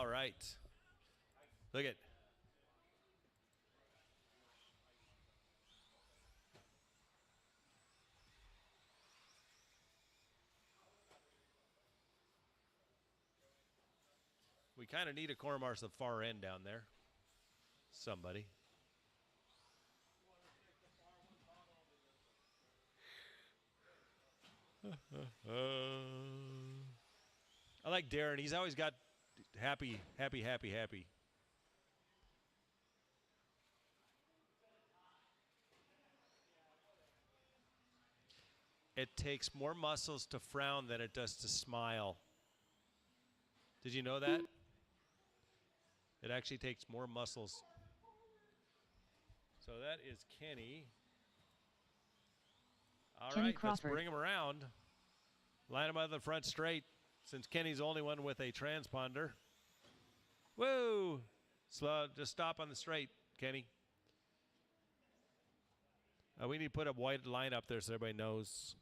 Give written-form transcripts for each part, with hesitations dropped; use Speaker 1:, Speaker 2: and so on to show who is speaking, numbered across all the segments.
Speaker 1: right. Look at. We kind of need a corner marsh at the far end down there. Somebody. I like Darren. He's always got happy. It takes more muscles to frown than it does to smile. Did you know that? It actually takes more muscles. So that is Kenny. All
Speaker 2: Kenny
Speaker 1: right,
Speaker 2: Crawford.
Speaker 1: let's bring him around. Line him out of the front straight, since Kenny's the only one with a transponder. Whoa! Slow, just stop on the straight, Kenny. We need to put a white line up there so everybody knows.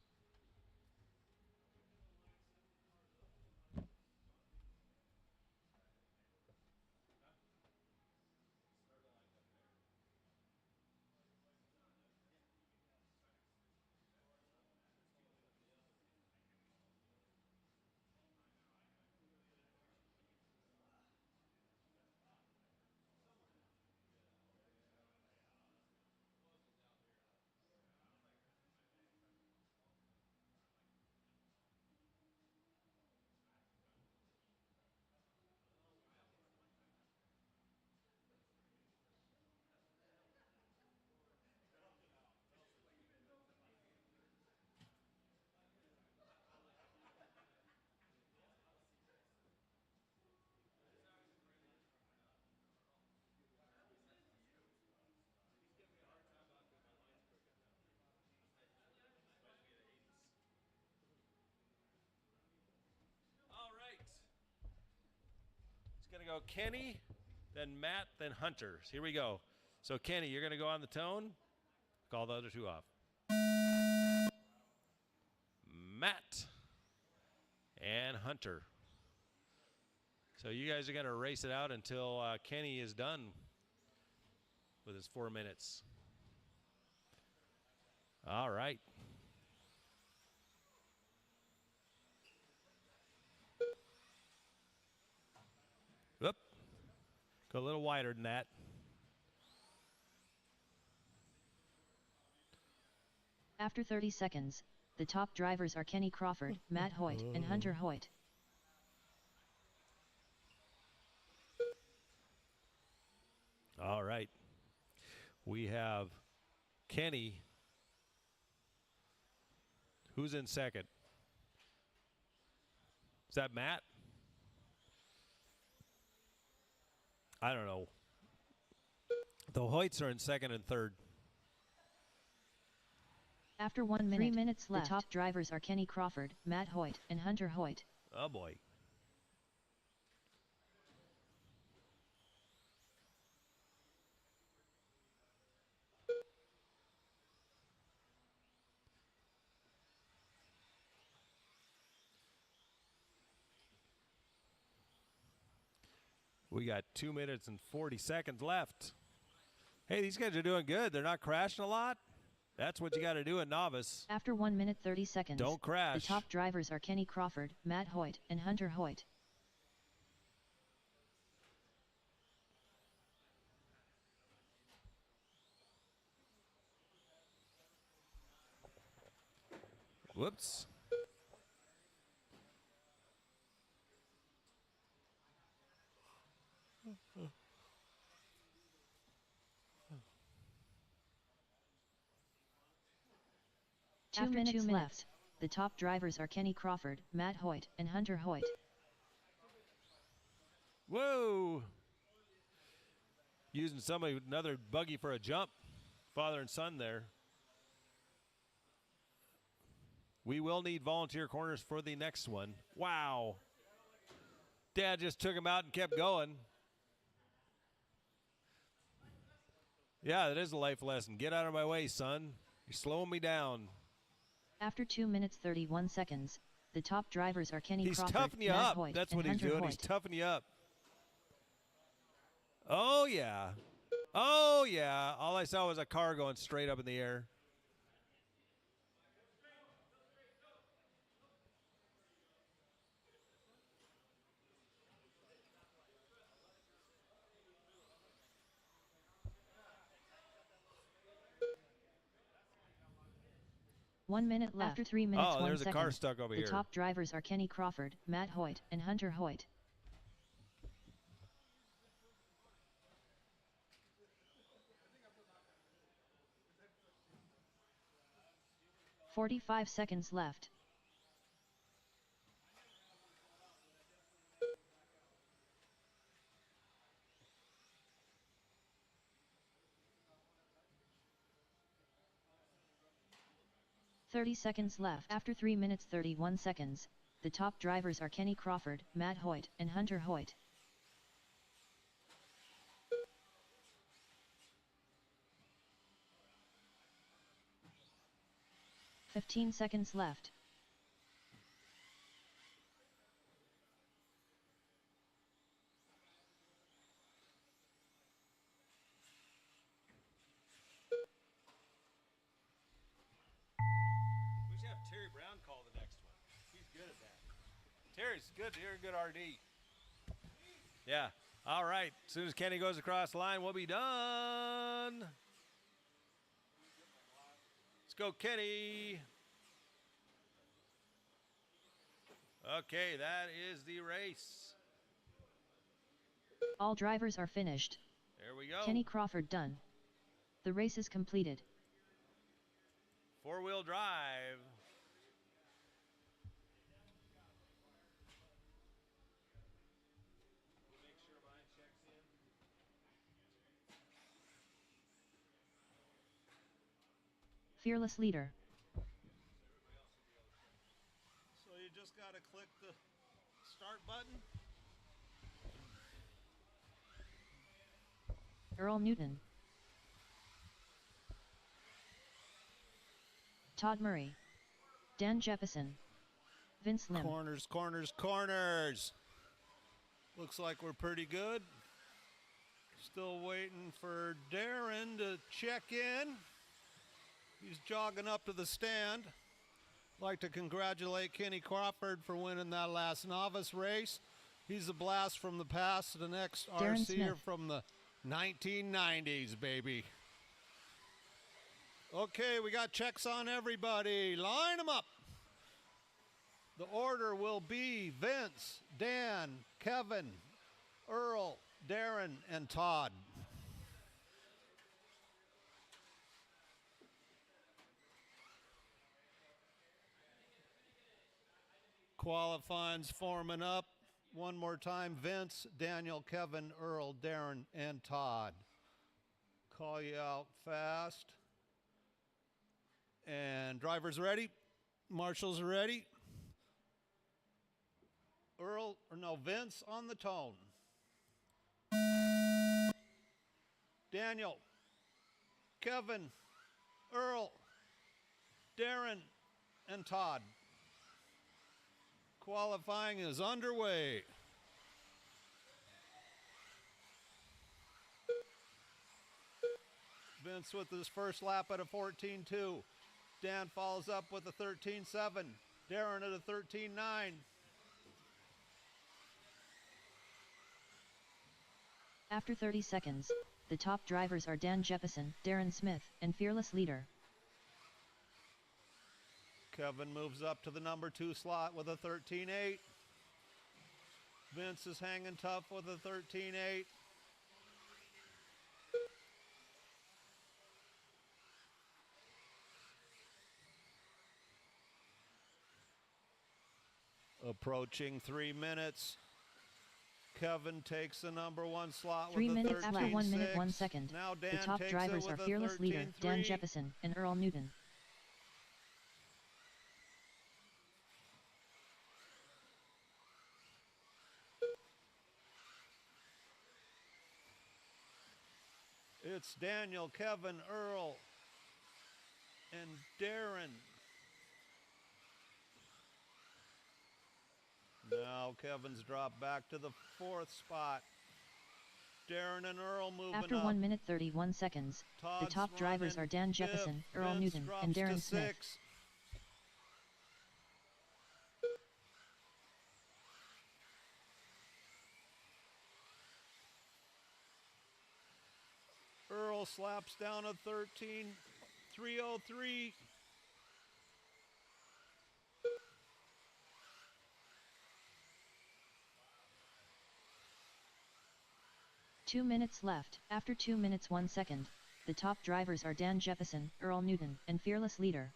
Speaker 1: All right. It's going to go Kenny, then Matt, then Hunter. Here we go. So, Kenny, you're going to go on the tone. Call the other two off. Matt and Hunter. So you guys are going to race it out until Kenny is done with his 4 minutes. All right. Whoop. Go a little wider than that.
Speaker 2: After 30 seconds, the top drivers are Kenny Crawford, Matt Hoyt, and Hunter Hoyt.
Speaker 1: All right. We have Kenny. Who's in second? Is that Matt? I don't know. The Hoyts are in second and third.
Speaker 2: After 1 minute, 3 minutes left, the top drivers are Kenny Crawford, Matt Hoyt, and Hunter Hoyt.
Speaker 1: Oh, boy. We got 2 minutes and 40 seconds left. Hey, these guys are doing good. They're not crashing a lot. That's what you got to do in novice.
Speaker 2: After 1 minute 30 seconds,
Speaker 1: don't crash.
Speaker 2: The top drivers are Kenny Crawford, Matt Hoyt, and Hunter Hoyt.
Speaker 1: Whoops.
Speaker 2: After 2 minutes left, the top drivers are Kenny Crawford, Matt Hoyt, and Hunter Hoyt.
Speaker 1: Whoa! Using another buggy for a jump. Father and son there. We will need volunteer corners for the next one. Wow. Dad just took him out and kept going. Yeah, that is a life lesson. Get out of my way, son. You're slowing me down.
Speaker 2: After 2 minutes 31 seconds, the top drivers are Kenny Crawford,
Speaker 1: toughening you
Speaker 2: Matt
Speaker 1: up.
Speaker 2: Hoyt,
Speaker 1: That's
Speaker 2: and
Speaker 1: what he's
Speaker 2: Hunter
Speaker 1: doing.
Speaker 2: Hoyt.
Speaker 1: He's toughening you up. Oh, yeah. Oh, yeah. All I saw was a car going straight up in the air.
Speaker 2: One minute left. After 3 minutes,
Speaker 1: Oh,
Speaker 2: 1
Speaker 1: there's a car
Speaker 2: second,
Speaker 1: stuck over
Speaker 2: the
Speaker 1: here.
Speaker 2: top drivers are Kenny Crawford, Matt Hoyt, and Hunter Hoyt. 45 seconds left. $30 left. After 3 minutes 31 seconds, the top drivers are Kenny Crawford, Matt Hoyt, and Hunter Hoyt. 15 seconds left.
Speaker 1: We should have Terry Brown call the next one. He's good at that. Terry's good. You're a good RD. Yeah. All right. As soon as Kenny goes across the line, we'll be done. Let's go, Kenny. Okay, that is the race.
Speaker 2: All drivers are finished.
Speaker 1: There we go.
Speaker 2: Kenny Crawford done. The race is completed.
Speaker 1: Four-wheel drive. Make sure mine checks in.
Speaker 2: Fearless leader.
Speaker 3: So you just got to click the start button.
Speaker 2: Earl Newton. Todd Murray. Dan Jeppesen. Vince Lim.
Speaker 3: Corners, corners, corners. Looks like we're pretty good. Still waiting for Darren to check in. He's jogging up to the stand. Like to congratulate Kenny Crawford for winning that last novice race. He's a blast from the past, the next
Speaker 2: Darren
Speaker 3: RCer
Speaker 2: Smith.
Speaker 3: from the 1990s, baby. Okay, we got checks on everybody. Line them up. The order will be Vince, Dan, Kevin, Earl, Darren, and Todd. Qualifying's forming up. One more time, Vince, Daniel, Kevin, Earl, Darren, and Todd. Call you out fast. And drivers ready? Marshals ready? Vince on the tone. Daniel, Kevin, Earl, Darren, and Todd. Qualifying is underway. Vince with his first lap at a 14.2. Dan follows up with a 13.7. Darren at a 13.9.
Speaker 2: After 30 seconds, the top drivers are Dan Jeppesen, Darren Smith, and Fearless leader.
Speaker 3: Kevin moves up to the number 2 slot with a 13.8. Vince is hanging tough with a 13.8. Approaching 3 minutes. Kevin takes the number 1 slot
Speaker 2: 3
Speaker 3: with a 13.6.
Speaker 2: minutes after 1 minute 1 second.
Speaker 3: Now Dan
Speaker 2: The top
Speaker 3: takes
Speaker 2: drivers
Speaker 3: it
Speaker 2: are
Speaker 3: with
Speaker 2: Fearless
Speaker 3: a
Speaker 2: leader, Dan
Speaker 3: 13.3.
Speaker 2: Jeppesen, and Earl Newton.
Speaker 3: It's Daniel, Kevin, Earl, and Darren. Now Kevin's dropped back to the 4th spot. Darren and Earl moving
Speaker 2: After
Speaker 3: up.
Speaker 2: 1 minute 31 seconds, the
Speaker 3: Todd's
Speaker 2: top drivers
Speaker 3: running
Speaker 2: are Dan
Speaker 3: fifth.
Speaker 2: Jeppesen, Earl
Speaker 3: Vince
Speaker 2: Newton,
Speaker 3: drops
Speaker 2: and
Speaker 3: to
Speaker 2: Darren Smith.
Speaker 3: 6. Earl slaps down a 13.303.
Speaker 2: 2 minutes left. After 2 minutes 1 second, the top drivers are Dan Jeppesen, Earl Newton, and Fearless Leader.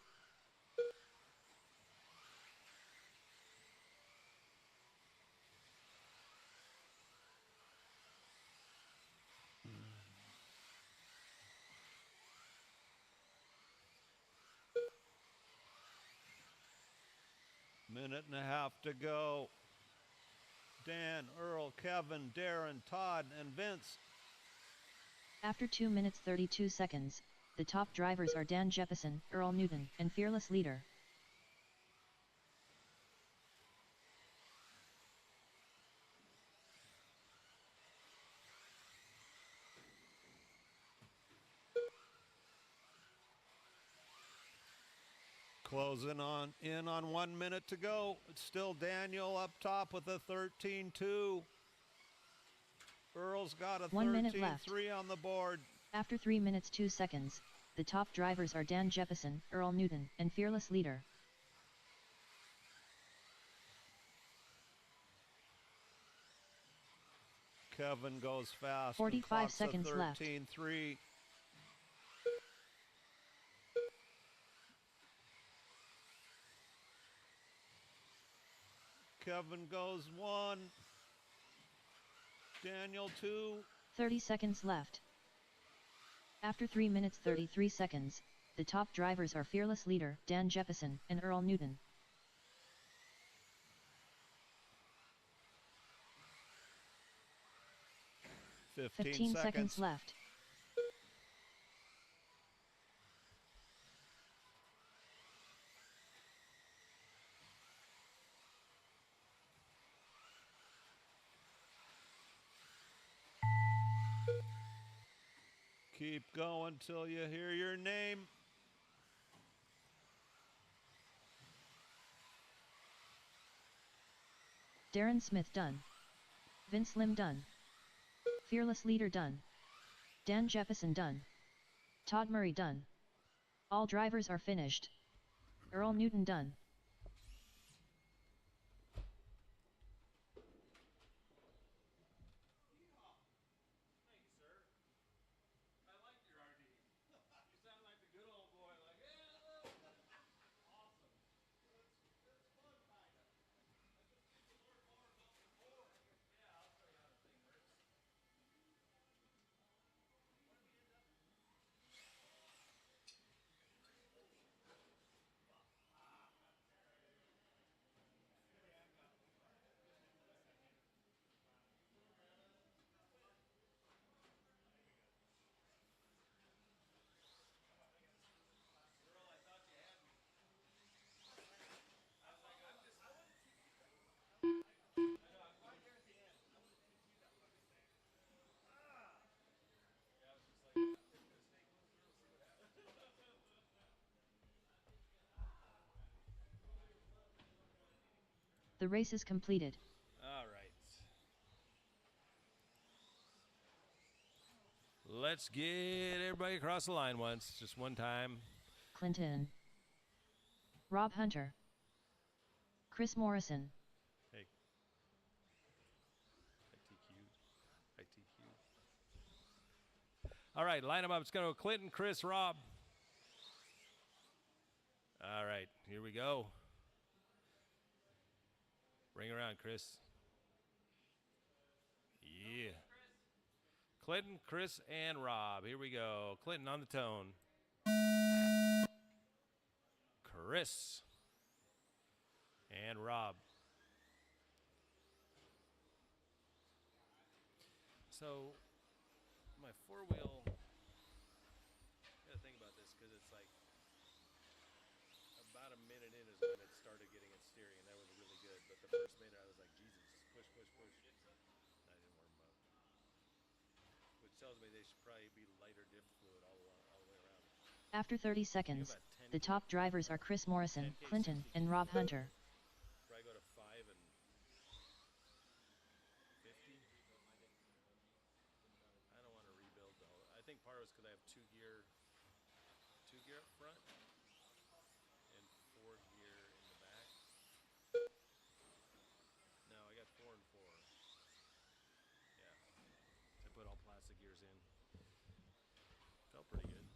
Speaker 3: Minute and a half to go. Dan, Earl, Kevin, Darren, Todd, and Vince.
Speaker 2: After 2 minutes 32 seconds, the top drivers are Dan Jeppesen, Earl Newton, and Fearless Leader.
Speaker 3: Closing in on 1 minute to go. It's still Daniel up top with a 13.2. Earl's got a
Speaker 2: 1 minute left.
Speaker 3: 13.3 on the board.
Speaker 2: After 3 minutes 2 seconds, the top drivers are Dan Jeppesen, Earl Newton, and Fearless Leader.
Speaker 3: Kevin goes fast.
Speaker 2: 45 seconds left.
Speaker 3: 13.3. Kevin goes 1. Daniel 2.
Speaker 2: 30 seconds left. After 3 minutes 33 seconds, the top drivers are Fearless Leader, Dan Jeppesen, and Earl Newton.
Speaker 3: Fifteen
Speaker 2: seconds left.
Speaker 3: Keep going till you hear your name.
Speaker 2: Darren Smith done. Vince Lim done. Fearless Leader done. Dan Jeppesen done. Todd Murray done. All drivers are finished. Earl Newton done. The race is completed.
Speaker 1: All right. Let's get everybody across the line once, just one time.
Speaker 2: Clinton. Rob Hunter. Chris Morrison.
Speaker 1: Hey. ITQ. All right, line them up. It's going to go Clinton, Chris, Rob. All right, here we go. Bring around, Chris. Yeah. Clinton, Chris, and Rob. Here we go. Clinton on the tone. Chris. And Rob. So, my four-wheel, I gotta think about this because it's like about a minute in is when it started getting its steering, and that was really good. But the first minute I was like, Jesus, push, push, push. I didn't warm up. tells me they should probably be lighter diff fluid all the way around.
Speaker 2: After 30 seconds, the top drivers are Chris Morrison,
Speaker 1: 10K,
Speaker 2: Clinton,
Speaker 1: 60K.
Speaker 2: and Rob Hunter.
Speaker 1: Probably go to 5 and 50. I don't want to rebuild the whole. I think part of it's because I have two gear up front and 4 gear in the back. No, I got 4 and 4. Yeah, I put all plastic gears in. Felt pretty good.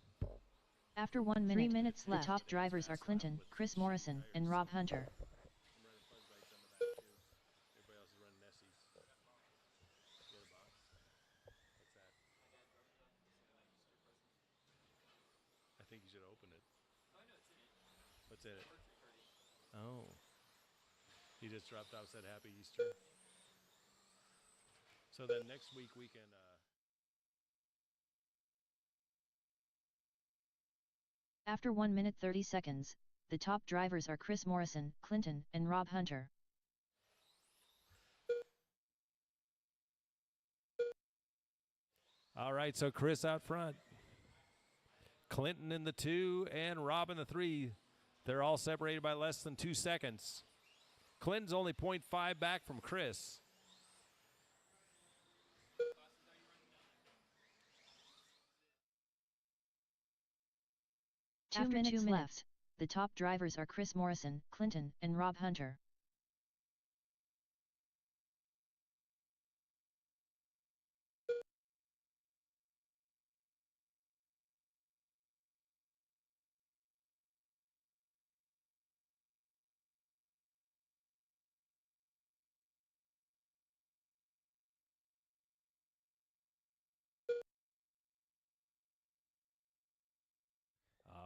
Speaker 2: After 1 minute, 3 minutes left, the top drivers are Clinton, Chris Morrison, and Rob Hunter.
Speaker 1: I'm running fuzz bites on the back too. Everybody else is running Nessies. You got a box? What's that? I think you should open it. What's in it? Oh. He just dropped off, said Happy Easter. So then next week we can
Speaker 2: After 1 minute 30 seconds, the top drivers are Chris Morrison, Clinton, and Rob Hunter.
Speaker 1: All right, so Chris out front. Clinton in the 2 and Rob in the 3. They're all separated by less than 2 seconds. Clinton's only 0.5 back from Chris.
Speaker 2: After 2 minutes left, the top drivers are Chris Morrison, Clinton, and Rob Hunter.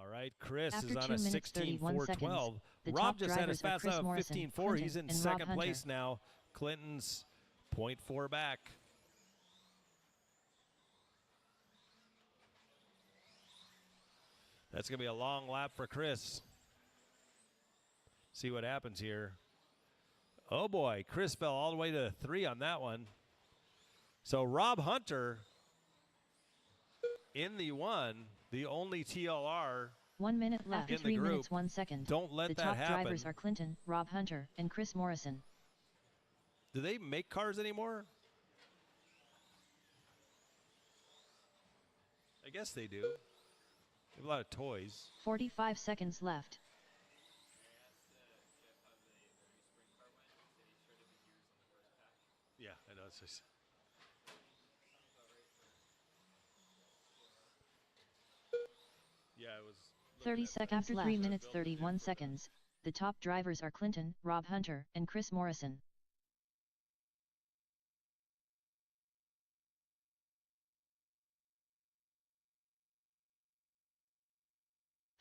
Speaker 1: All right, Chris
Speaker 2: After
Speaker 1: is on
Speaker 2: 2
Speaker 1: a
Speaker 2: minutes 31 seconds,
Speaker 1: 16.412.
Speaker 2: the
Speaker 1: Rob
Speaker 2: top
Speaker 1: just had his
Speaker 2: drivers are
Speaker 1: fast
Speaker 2: Chris
Speaker 1: out of
Speaker 2: Morrison,
Speaker 1: 15.4.
Speaker 2: Clinton,
Speaker 1: He's in
Speaker 2: and Rob
Speaker 1: second
Speaker 2: Hunter.
Speaker 1: place now. Clinton's 0.4 back. That's going to be a long lap for Chris. See what happens here. Oh boy, Chris fell all the way to 3 on that one. So Rob Hunter in the 1, the only TLR
Speaker 2: 1 minute left. After 3
Speaker 1: group.
Speaker 2: minutes 1 second,
Speaker 1: Don't let
Speaker 2: the
Speaker 1: that
Speaker 2: top
Speaker 1: happen.
Speaker 2: drivers are Clinton, Rob Hunter, and Chris Morrison.
Speaker 1: Do they make cars anymore? I guess they do. They have a lot of toys.
Speaker 2: 45 seconds left.
Speaker 1: Yeah, I know. It's just yeah, it was
Speaker 2: 30 seconds after left. 3 minutes 31 seconds, the top drivers are Clinton, Rob Hunter, and Chris Morrison.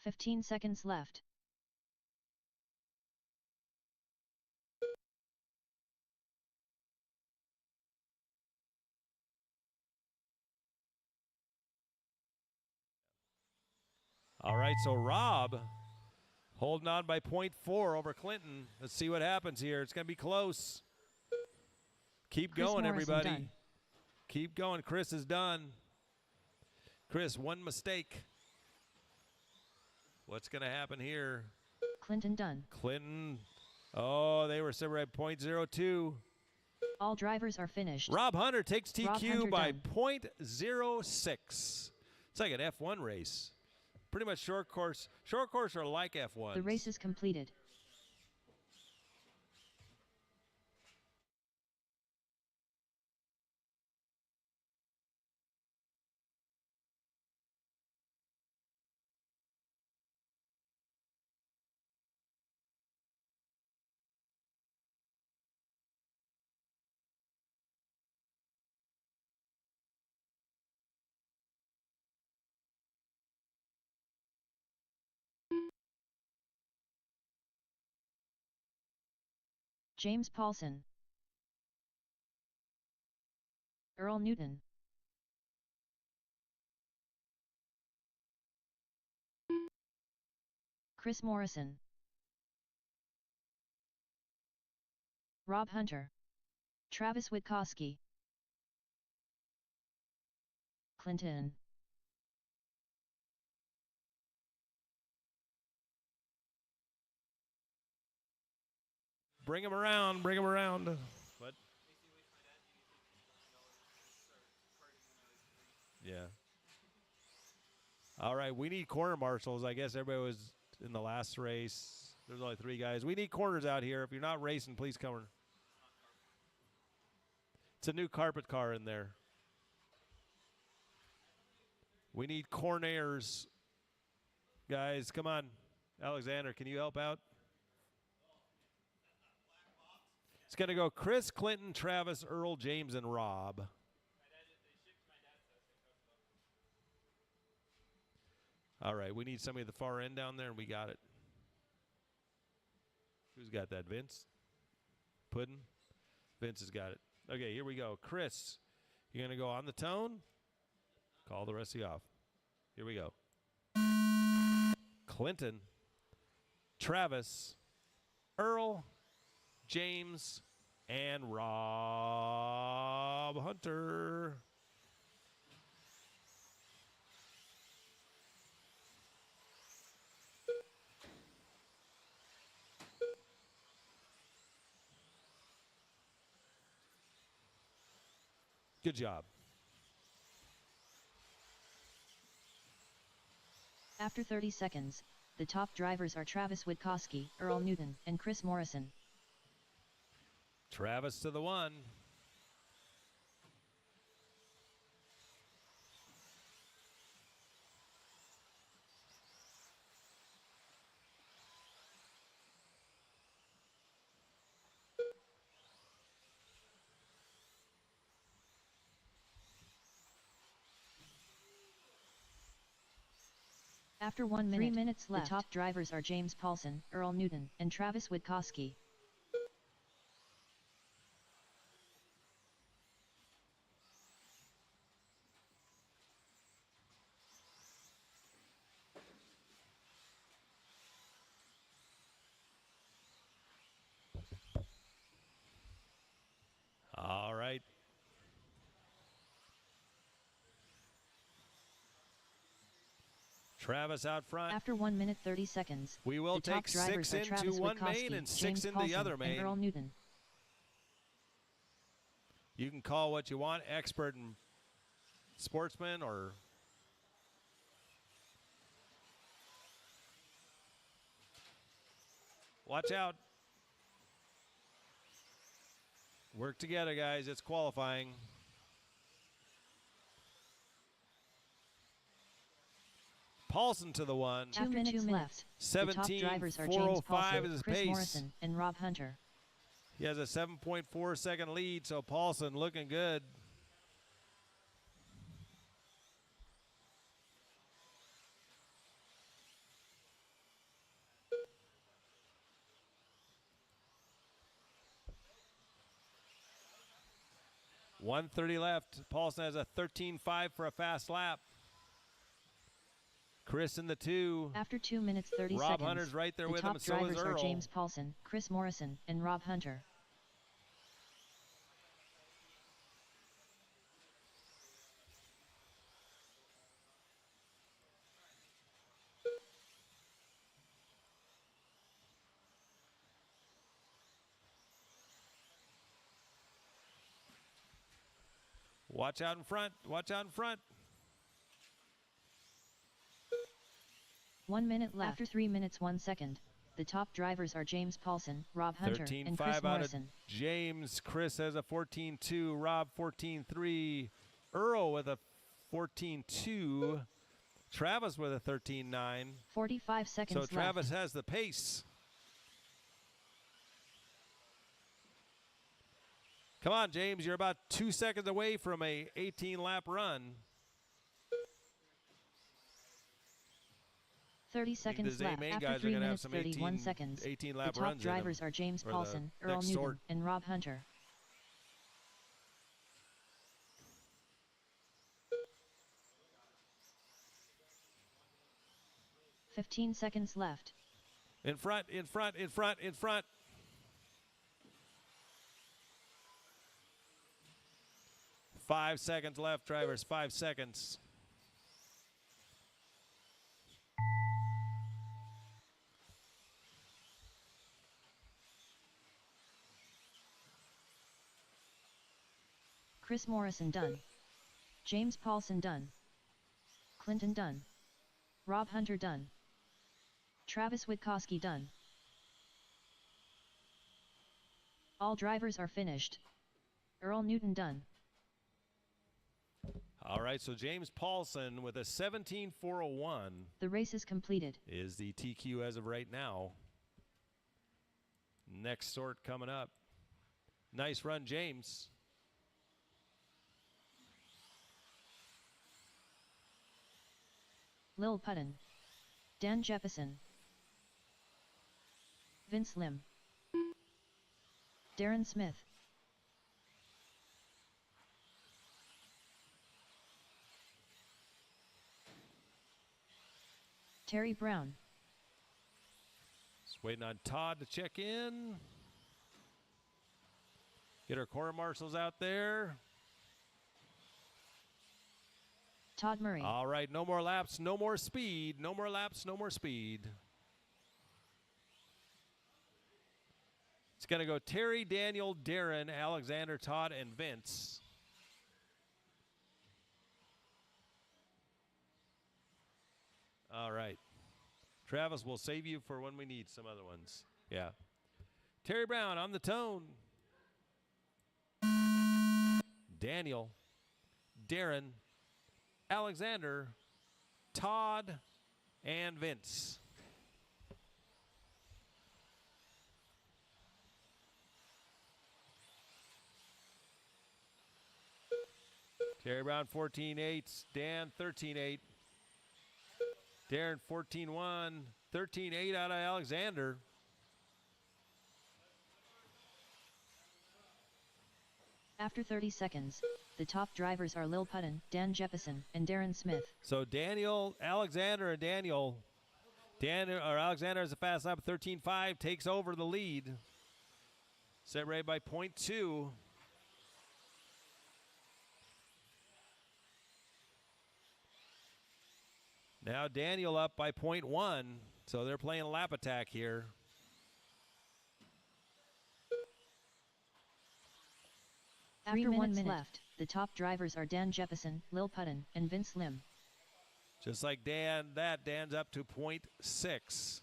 Speaker 2: "15 seconds left.
Speaker 1: all right. So Rob holding on by 0.4 over Clinton. Let's see what happens here. It's going to be close. Keep
Speaker 2: Chris
Speaker 1: going,
Speaker 2: Morrison
Speaker 1: everybody.
Speaker 2: done.
Speaker 1: Keep going. Chris is done. Chris, one mistake. What's going to happen here?
Speaker 2: Clinton done.
Speaker 1: Clinton. Oh, they were separated 0.02.
Speaker 2: All drivers are finished.
Speaker 1: Rob Hunter takes
Speaker 2: Rob
Speaker 1: TQ
Speaker 2: Hunter
Speaker 1: by
Speaker 2: done.
Speaker 1: 0.06. It's like an F1 race. Pretty much short course. Short course are like F1.
Speaker 2: The race is completed. James Paulson, Earl Newton, Chris Morrison, Rob Hunter, Travis Witkowski, Clinton.
Speaker 1: Bring him around. Bring him around. What? Yeah. All right, we need corner marshals. I guess everybody was in the last race. There's only 3 guys. We need corners out here. If you're not racing, please come. It's a new carpet car in there. We need corners. Guys, come on. Alexander, can you help out? It's going to go Chris, Clinton, Travis, Earl, James, and Rob. All right, we need somebody at the far end down there, and we got it. Who's got that, Vince? Puddin'? Vince has got it. Okay, here we go. Chris, you're going to go on the tone. Call the rest of you off. Here we go. Clinton, Travis, Earl, James, and Rob Hunter. Good job.
Speaker 2: After 30 seconds, the top drivers are Travis Witkowski, Earl Newton, and Chris Morrison.
Speaker 1: Travis to the 1.
Speaker 2: After 1 minute, 3 minutes left, the top drivers are James Paulson, Earl Newton, and Travis Witkowski.
Speaker 1: All right. Travis out front.
Speaker 2: After 1 minute 30 seconds,
Speaker 1: We will
Speaker 2: the top
Speaker 1: take
Speaker 2: drivers
Speaker 1: 6
Speaker 2: are
Speaker 1: into
Speaker 2: Travis
Speaker 1: one
Speaker 2: Witkowski,
Speaker 1: main and 6
Speaker 2: James
Speaker 1: into
Speaker 2: Paulson,
Speaker 1: the other
Speaker 2: and
Speaker 1: main.
Speaker 2: Earl Newton.
Speaker 1: You can call what you want, expert and sportsman or watch out. Work together, guys. It's qualifying. Paulson to the 1.
Speaker 2: After 2 minutes left, the top drivers are James
Speaker 1: 17.405
Speaker 2: Paulson,
Speaker 1: is his
Speaker 2: Chris
Speaker 1: pace.
Speaker 2: Morrison, and Rob Hunter.
Speaker 1: He has a 7.4 second lead, so Paulson looking good. .130 left. Paulson has a 13.5 for a fast lap. Chris in the 2.
Speaker 2: After 2 minutes 30
Speaker 1: Rob
Speaker 2: seconds,
Speaker 1: Hunter's right there
Speaker 2: the
Speaker 1: with him,
Speaker 2: top
Speaker 1: and so is
Speaker 2: drivers are
Speaker 1: Earl.
Speaker 2: James Paulson, Chris Morrison, and Rob Hunter.
Speaker 1: Watch out in front. Watch out in front.
Speaker 2: 1 minute left. After 3 minutes 1 second, the top drivers are James Paulson, Rob Hunter, and Chris
Speaker 1: 13.5 out of
Speaker 2: Morrison.
Speaker 1: James. Chris has a 14.2. Rob 14.3. Earl with a 14.2. Travis with a 13.9.
Speaker 2: 45 seconds
Speaker 1: So
Speaker 2: left.
Speaker 1: Travis has the pace. Come on, James. You're about 2 seconds away from a 18-lap run.
Speaker 2: 30 seconds
Speaker 1: The
Speaker 2: left.
Speaker 1: main
Speaker 2: After
Speaker 1: guys are
Speaker 2: 3
Speaker 1: gonna have
Speaker 2: minutes
Speaker 1: some
Speaker 2: 31 seconds,
Speaker 1: 18
Speaker 2: the
Speaker 1: lap
Speaker 2: top
Speaker 1: runs in them,
Speaker 2: drivers are James
Speaker 1: or the
Speaker 2: Paulson, Earl
Speaker 1: next
Speaker 2: Newton,
Speaker 1: sort.
Speaker 2: and Rob Hunter. "15 seconds left.
Speaker 1: In front, in front, in front, in front. 5 seconds left, drivers. 5 seconds.
Speaker 2: Chris Morrison done. James Paulson done. Clinton done. Rob Hunter done. Travis Witkowski done. All drivers are finished. Earl Newton done.
Speaker 1: All right, so James Paulson with a 17.401
Speaker 2: The race is completed.
Speaker 1: is the TQ as of right now. Next sort coming up. Nice run, James.
Speaker 2: Lil Putton. Dan Jefferson. Vince Lim. Darren Smith. Terry Brown.
Speaker 1: Just waiting on Todd to check in. Get our quarter marshals out there.
Speaker 2: Todd Murray.
Speaker 1: All right, no more laps, no more speed. No more laps, no more speed. It's going to go Terry, Daniel, Darren, Alexander, Todd, and Vince. All right. Travis, we'll save you for when we need some other ones. Yeah. Terry Brown on the tone. Daniel, Darren, Alexander, Todd, and Vince. Terry Brown 14.8, Dan 13.8, Darren 14.1, 13.8 out of Alexander.
Speaker 2: After 30 seconds, the top drivers are Lil Putton, Dan Jefferson, and Darren Smith.
Speaker 1: So Daniel, Alexander, and Daniel. Alexander has a fast lap of 13.5, takes over the lead. Separated by 0.2. Now Daniel up by 0.1, so they're playing lap attack here.
Speaker 2: After 1 minute left, the top drivers are Dan Jefferson, Lil Putton, and Vince Lim.
Speaker 1: Just like Dan's up to 0.6.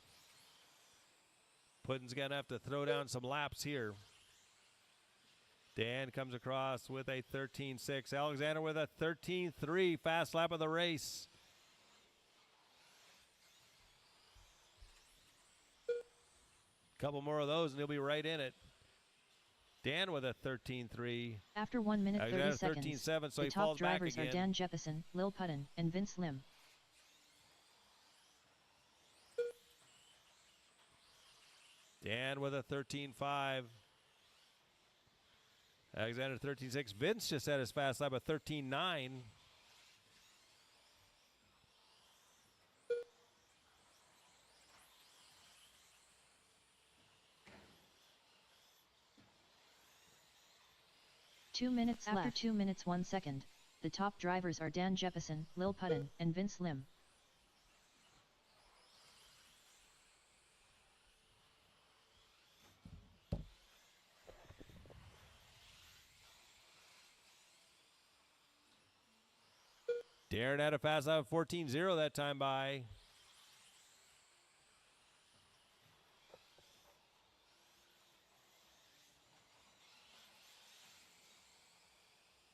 Speaker 1: Putton's going to have to throw down some laps here. Dan comes across with a 13.6. Alexander with a 13.3, fast lap of the race. Couple more of those and he'll be right in it. Dan with a 13.3.
Speaker 2: After 1 minute 30 seconds,
Speaker 1: 13.7, so
Speaker 2: the
Speaker 1: he
Speaker 2: top
Speaker 1: falls back
Speaker 2: drivers are
Speaker 1: again.
Speaker 2: Dan Jefferson, Lil Putton, and Vince Lim.
Speaker 1: Dan with a 13.5. Alexander 13.6. Vince just had his fast lap of 13.9.
Speaker 2: After 2 minutes 1 second, the top drivers are Dan Jefferson, Lil Putton, and Vince Lim.
Speaker 1: Darren had a fast lap of 14.0 that time by.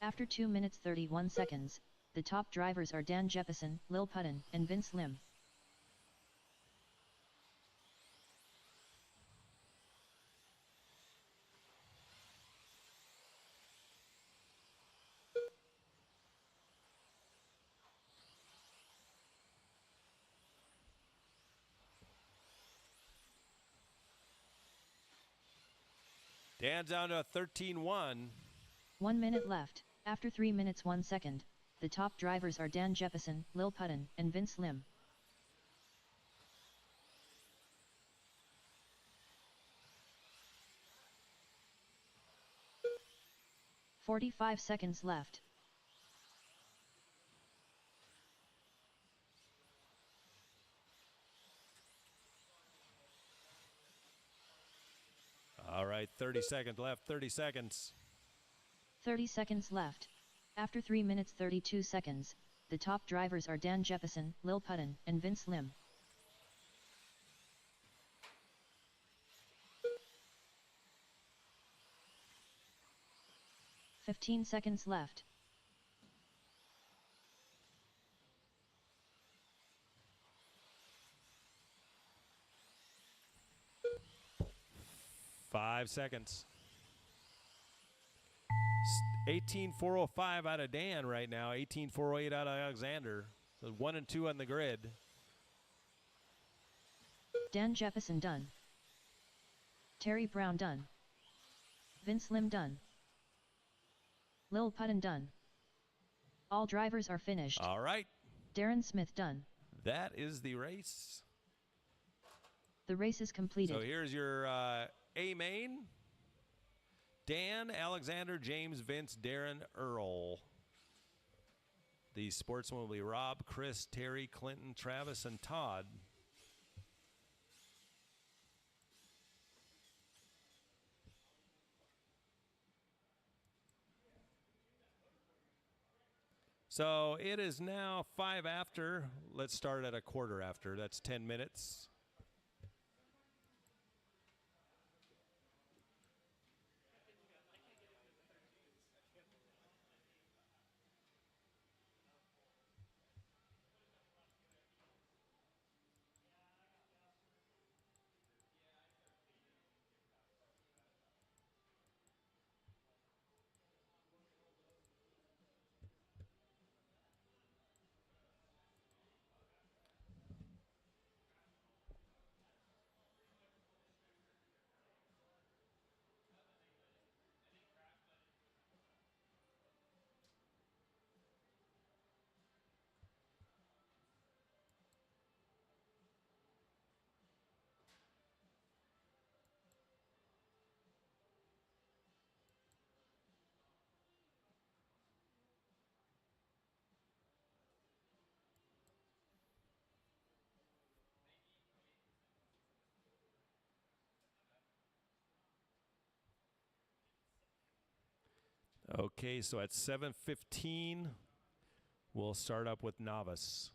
Speaker 2: After 2 minutes 31 seconds, the top drivers are Dan Jefferson, Lil Putton, and Vince Lim.
Speaker 1: Dan's down to a 13.1.
Speaker 2: 1 minute left. After 3 minutes 1 second, the top drivers are Dan Jefferson, Lil Putton, and Vince Lim. "45 seconds left.
Speaker 1: right, 30 seconds left, 30 seconds.
Speaker 2: 30 seconds left. After 3 minutes 32 seconds, the top drivers are Dan Jefferson, Lil Puttin, and Vince Lim. 15 seconds left.
Speaker 1: Five seconds. 18.405 out of Dan right now. 18.408 out of Alexander. So 1 and 2 on the grid.
Speaker 2: Dan Jefferson done. Terry Brown done. Vince Lim done. Lil Puttin done. All drivers are finished.
Speaker 1: All right.
Speaker 2: Darren Smith done.
Speaker 1: That is the race.
Speaker 2: The race is completed.
Speaker 1: So here's your A main. Dan, Alexander, James, Vince, Darren, Earl. The sportsmen will be Rob, Chris, Terry, Clinton, Travis, and Todd. So it is now 5 after. Let's start at a quarter after. That's 10 minutes. Okay, so at 7:15, we'll start up with novice.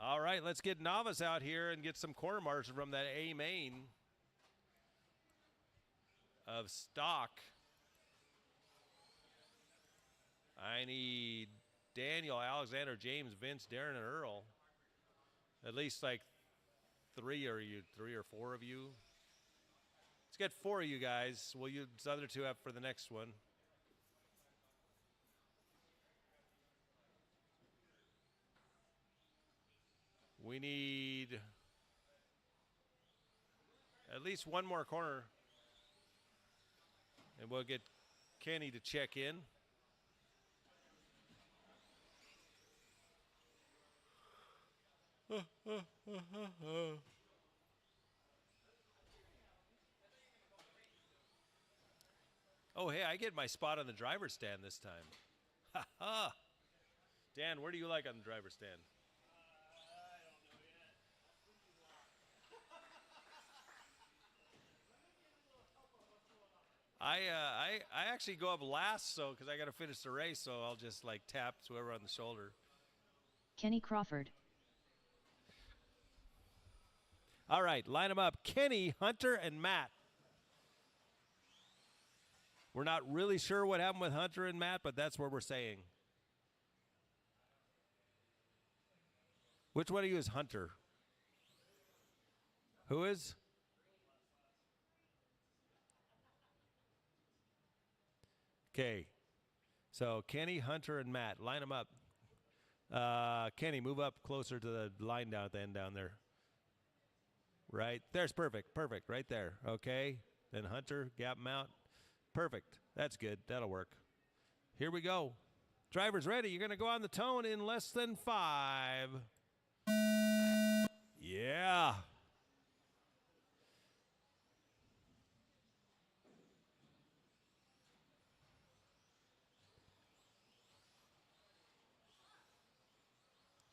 Speaker 1: All right, let's get Novice out here and get some quarter marks from that A main of stock. I need Daniel, Alexander, James, Vince, Darren, and Earl. At least like three or four of you. Let's get 4 of you guys. We'll use the other 2 up for the next one. We need at least 1 more corner. And we'll get Kenny to check in. Oh, hey, I get my spot on the driver's stand this time. Ha ha. Dan, where do you like on the driver's stand? I actually go up last, so because I got to finish the race, so I'll just like tap whoever on the shoulder.
Speaker 2: Kenny Crawford.
Speaker 1: All right, line them up. Kenny, Hunter, and Matt. We're not really sure what happened with Hunter and Matt, but that's what we're saying. Which one of you is Hunter? Who is? Okay. So Kenny, Hunter, and Matt. Line them up. Kenny, move up closer to the line down at the end down there. Right. There's perfect. Perfect. Right there. Okay. Then Hunter, gap him out. Perfect. That's good. That'll work. Here we go. Driver's ready. You're going to go on the tone in less than 5. Yeah.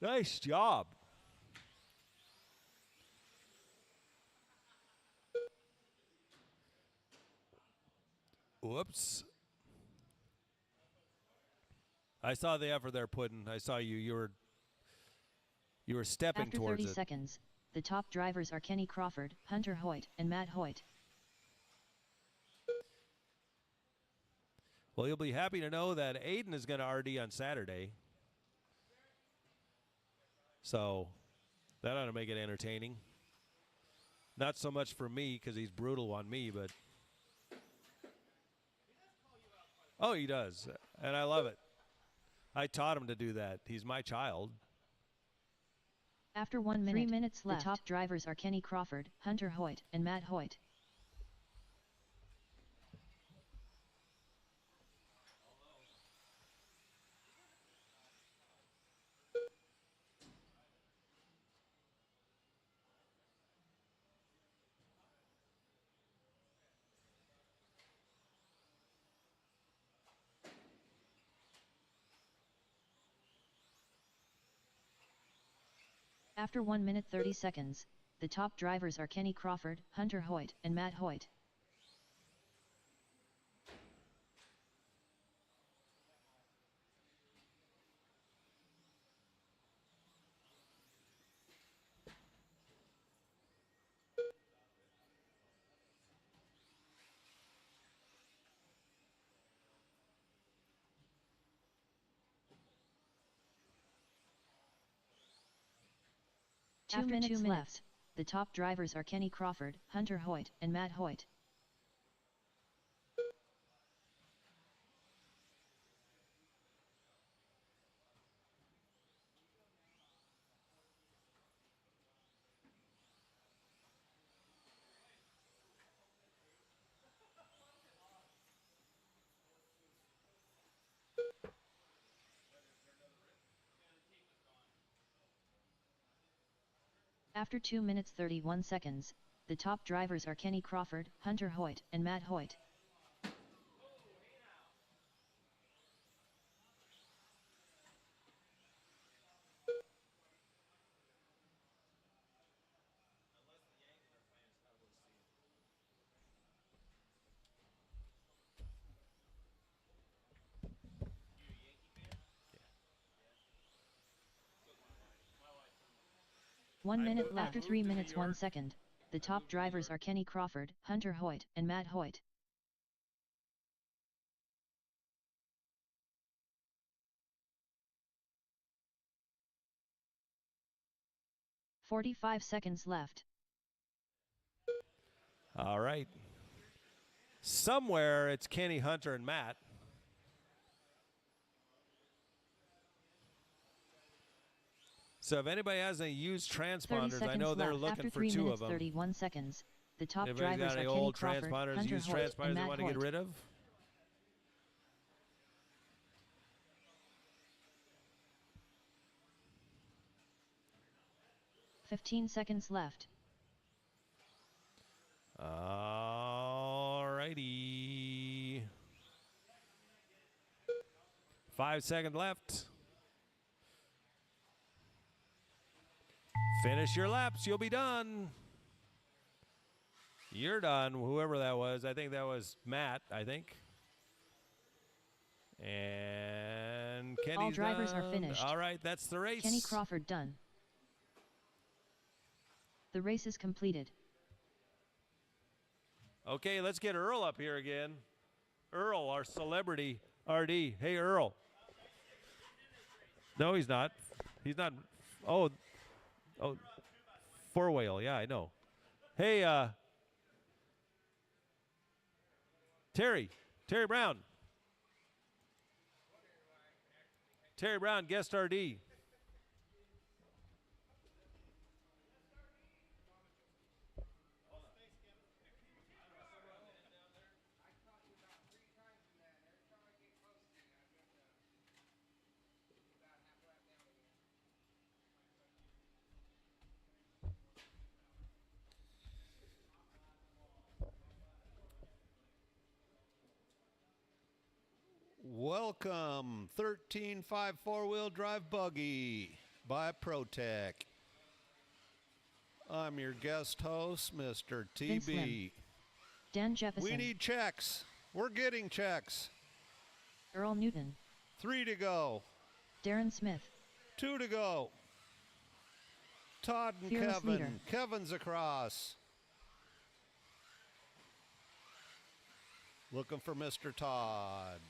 Speaker 1: Nice job. Whoops. I saw the effort they're putting. I saw you. You were stepping
Speaker 2: After
Speaker 1: towards
Speaker 2: 30
Speaker 1: it.
Speaker 2: seconds, the top drivers are Kenny Crawford, Hunter Hoyt, and Matt Hoyt.
Speaker 1: Well, you'll be happy to know that Aiden is going to RD on Saturday. So that ought to make it entertaining. Not so much for me because he's brutal on me, but oh, he does, and I love it. I taught him to do that. He's my child.
Speaker 2: After 1 minute, 3 minutes left, the top drivers are Kenny Crawford, Hunter Hoyt, and Matt Hoyt. After 1 minute 30 seconds, the top drivers are Kenny Crawford, Hunter Hoyt, and Matt Hoyt. After 2 minutes left, the top drivers are Kenny Crawford, Hunter Hoyt, and Matt Hoyt. After 2 minutes 31 seconds, the top drivers are Kenny Crawford, Hunter Hoyt, and Matt Hoyt. 1 minute left. After 3 minutes 1 second, the top drivers are Kenny Crawford, Hunter Hoyt, and Matt Hoyt. 45 seconds left.
Speaker 1: All right. Somewhere it's Kenny, Hunter, and Matt. So if anybody has any used transponders, I know they're looking for 2 of them.
Speaker 2: 31 seconds. The top
Speaker 1: Everybody's
Speaker 2: drivers
Speaker 1: got
Speaker 2: are
Speaker 1: any
Speaker 2: Kenny
Speaker 1: old
Speaker 2: Crawford,
Speaker 1: transponders,
Speaker 2: Hunter
Speaker 1: used
Speaker 2: Hoyt,
Speaker 1: transponders
Speaker 2: and
Speaker 1: they
Speaker 2: Matt
Speaker 1: want to get
Speaker 2: Hoyt.
Speaker 1: rid of?
Speaker 2: 15 seconds left.
Speaker 1: All righty. 5 seconds left. Finish your laps. You'll be done. You're done, whoever that was. I think that was Matt, I think. And Kenny's
Speaker 2: All drivers
Speaker 1: done.
Speaker 2: are finished.
Speaker 1: All right, that's the race.
Speaker 2: Kenny Crawford done. The race is completed.
Speaker 1: Okay, let's get Earl up here again. Earl, our celebrity RD. Hey, Earl. No, he's not. He's not. Oh, four-wheel. Yeah, I know. Hey, Terry Brown. Terry Brown, guest RD.
Speaker 3: Welcome, 13.5 four-wheel drive buggy by ProTech. I'm your guest host, Mr.
Speaker 2: Vince Lim.
Speaker 3: TB.
Speaker 2: Dan Jefferson.
Speaker 3: We need checks. We're getting checks.
Speaker 2: Earl Newton.
Speaker 3: 3 to go.
Speaker 2: Darren Smith.
Speaker 3: 2 to go. Todd and
Speaker 2: Fearless
Speaker 3: Kevin.
Speaker 2: leader.
Speaker 3: Kevin's across. Looking for Mr. Todd.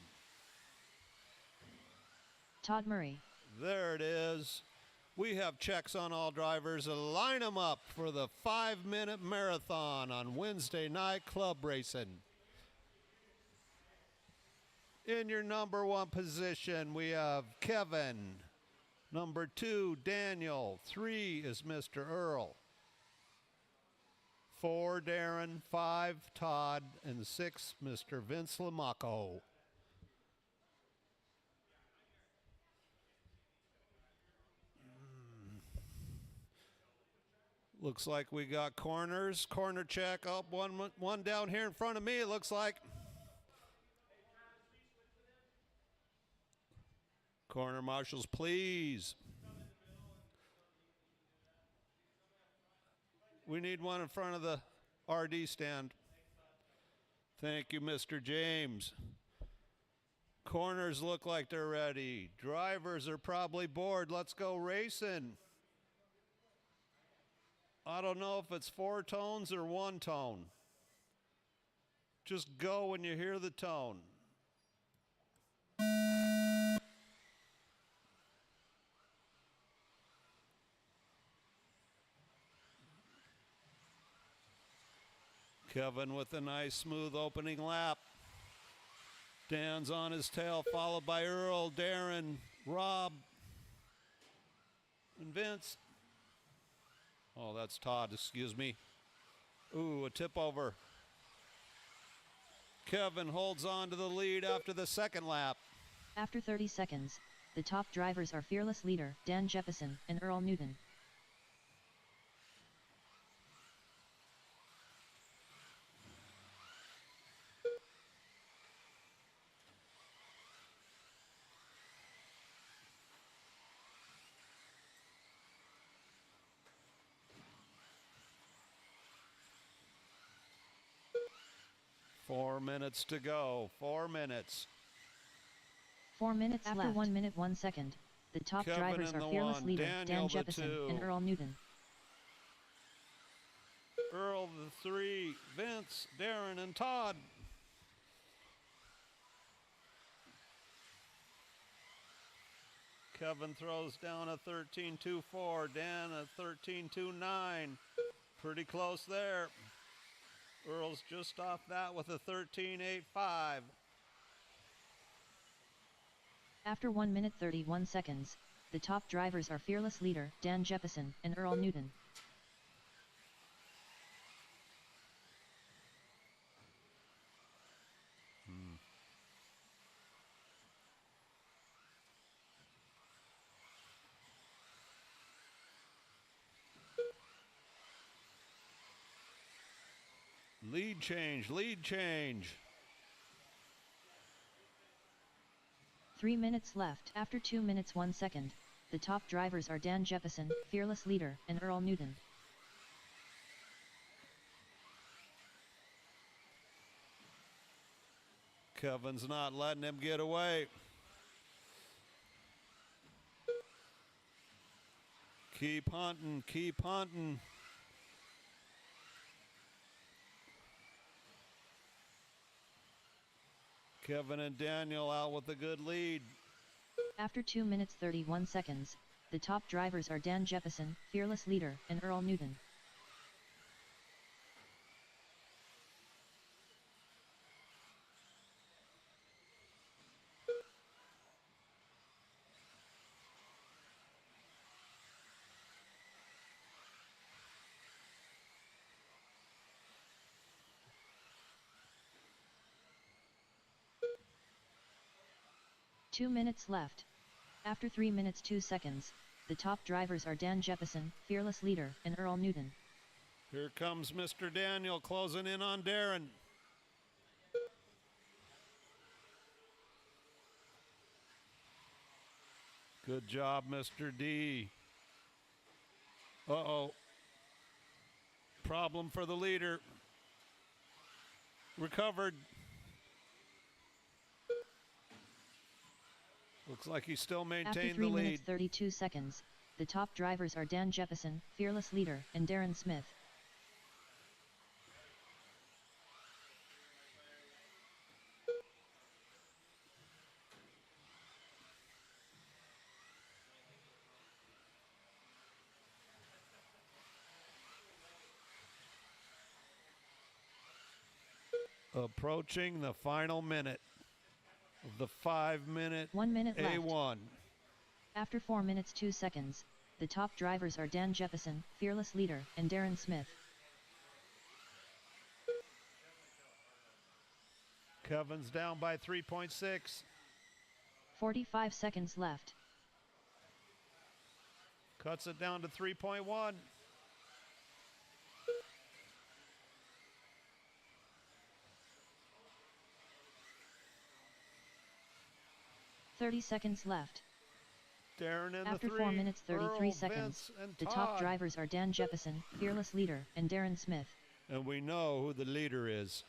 Speaker 2: Todd Murray.
Speaker 3: There it is. We have checks on all drivers. Line them up for the 5-minute marathon on Wednesday night club racing. In your number 1 position, we have Kevin. Number 2, Daniel. 3 is Mr. Earl. 4, Darren. 5, Todd. And 6, Mr. Vince Lamaco. Looks like we got corners. Corner check up. One down here in front of me, it looks like. Corner marshals, please. We need one in front of the RD stand. Thank you, Mr. James. Corners look like they're ready. Drivers are probably bored. Let's go racing. I don't know if it's 4 tones or 1 tone. Just go when you hear the tone. Kevin with a nice smooth opening lap. Dan's on his tail, followed by Earl, Darren, Rob, and Vince. Oh, that's Todd, excuse me. Ooh, a tip over. Kevin holds on to the lead after the second lap.
Speaker 2: After 30 seconds, the top drivers are Fearless Leader, Dan Jefferson, and Earl Newton.
Speaker 3: Four minutes to go. 4 minutes.
Speaker 2: 4 minutes after left. 1 minute 1 second. The top
Speaker 3: Kevin
Speaker 2: drivers
Speaker 3: in
Speaker 2: are
Speaker 3: the
Speaker 2: Fearless
Speaker 3: 1,
Speaker 2: Leader,
Speaker 3: Daniel
Speaker 2: Dan
Speaker 3: the
Speaker 2: Jefferson,
Speaker 3: 2.
Speaker 2: and Earl Newton.
Speaker 3: Earl the 3, Vince, Darren, and Todd. Kevin throws down a 13.24. Dan a 13.29. Pretty close there. Earl's just off that with a 13.85.
Speaker 2: After 1 minute 31 seconds, the top drivers are Fearless Leader, Dan Jeppesen, and Earl Newton.
Speaker 3: Lead change, lead change.
Speaker 2: 3 minutes left. After 2 minutes 1 second, the top drivers are Dan Jeppesen, Fearless Leader, and Earl Newton.
Speaker 3: Kevin's not letting him get away. Keep hunting, keep hunting. Kevin and Daniel out with a good lead.
Speaker 2: After 2 minutes 31 seconds, the top drivers are Dan Jeppesen, Fearless Leader, and Earl Newton. Two minutes left. After 3 minutes 2 seconds, the top drivers are Dan Jeppesen, Fearless Leader, and Earl Newton.
Speaker 3: Here comes Mr. Daniel closing in on Darren. Good job, Mr. D. Uh-oh. Problem for the leader. Recovered. Looks like he still maintained the lead.
Speaker 2: After 3 minutes 32 seconds, the top drivers are Dan Jeppesen, Fearless Leader, and Darren Smith.
Speaker 3: Approaching the final minute of the 5-minute
Speaker 2: 1 minute left.
Speaker 3: A1.
Speaker 2: After 4 minutes 2 seconds, the top drivers are Dan Jeppesen, Fearless Leader, and Darren Smith.
Speaker 3: Kevin's down by 3.6.
Speaker 2: 45 seconds left.
Speaker 3: Cuts it down to 3.1.
Speaker 2: 30 seconds left.
Speaker 3: Darren in
Speaker 2: After
Speaker 3: the 3.
Speaker 2: 4 minutes 33
Speaker 3: Earl,
Speaker 2: seconds,
Speaker 3: Vince, and
Speaker 2: the
Speaker 3: Todd.
Speaker 2: top drivers are Dan Jeppesen, Fearless Leader, and Darren Smith.
Speaker 3: And we know who the leader is.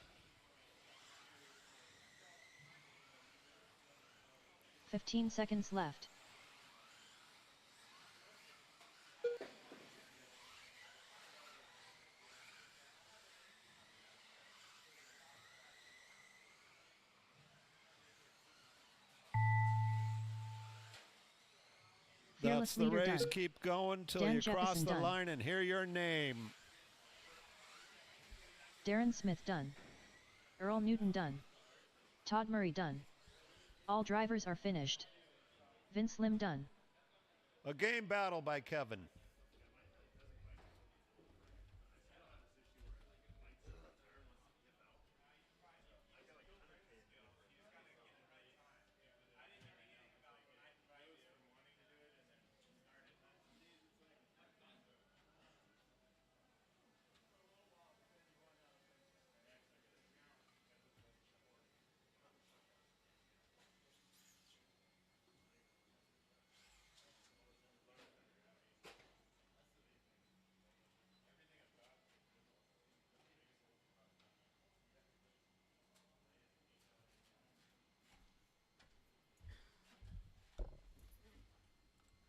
Speaker 2: 15 seconds left.
Speaker 3: That's
Speaker 2: Fearless
Speaker 3: the
Speaker 2: Leader
Speaker 3: race.
Speaker 2: done.
Speaker 3: Keep going till
Speaker 2: Dan
Speaker 3: you cross
Speaker 2: Jeppesen
Speaker 3: the
Speaker 2: done.
Speaker 3: line and hear your name.
Speaker 2: Darren Smith done. Earl Newton done. Todd Murray done. All drivers are finished. Vince Lim done.
Speaker 3: A game battle by Kevin.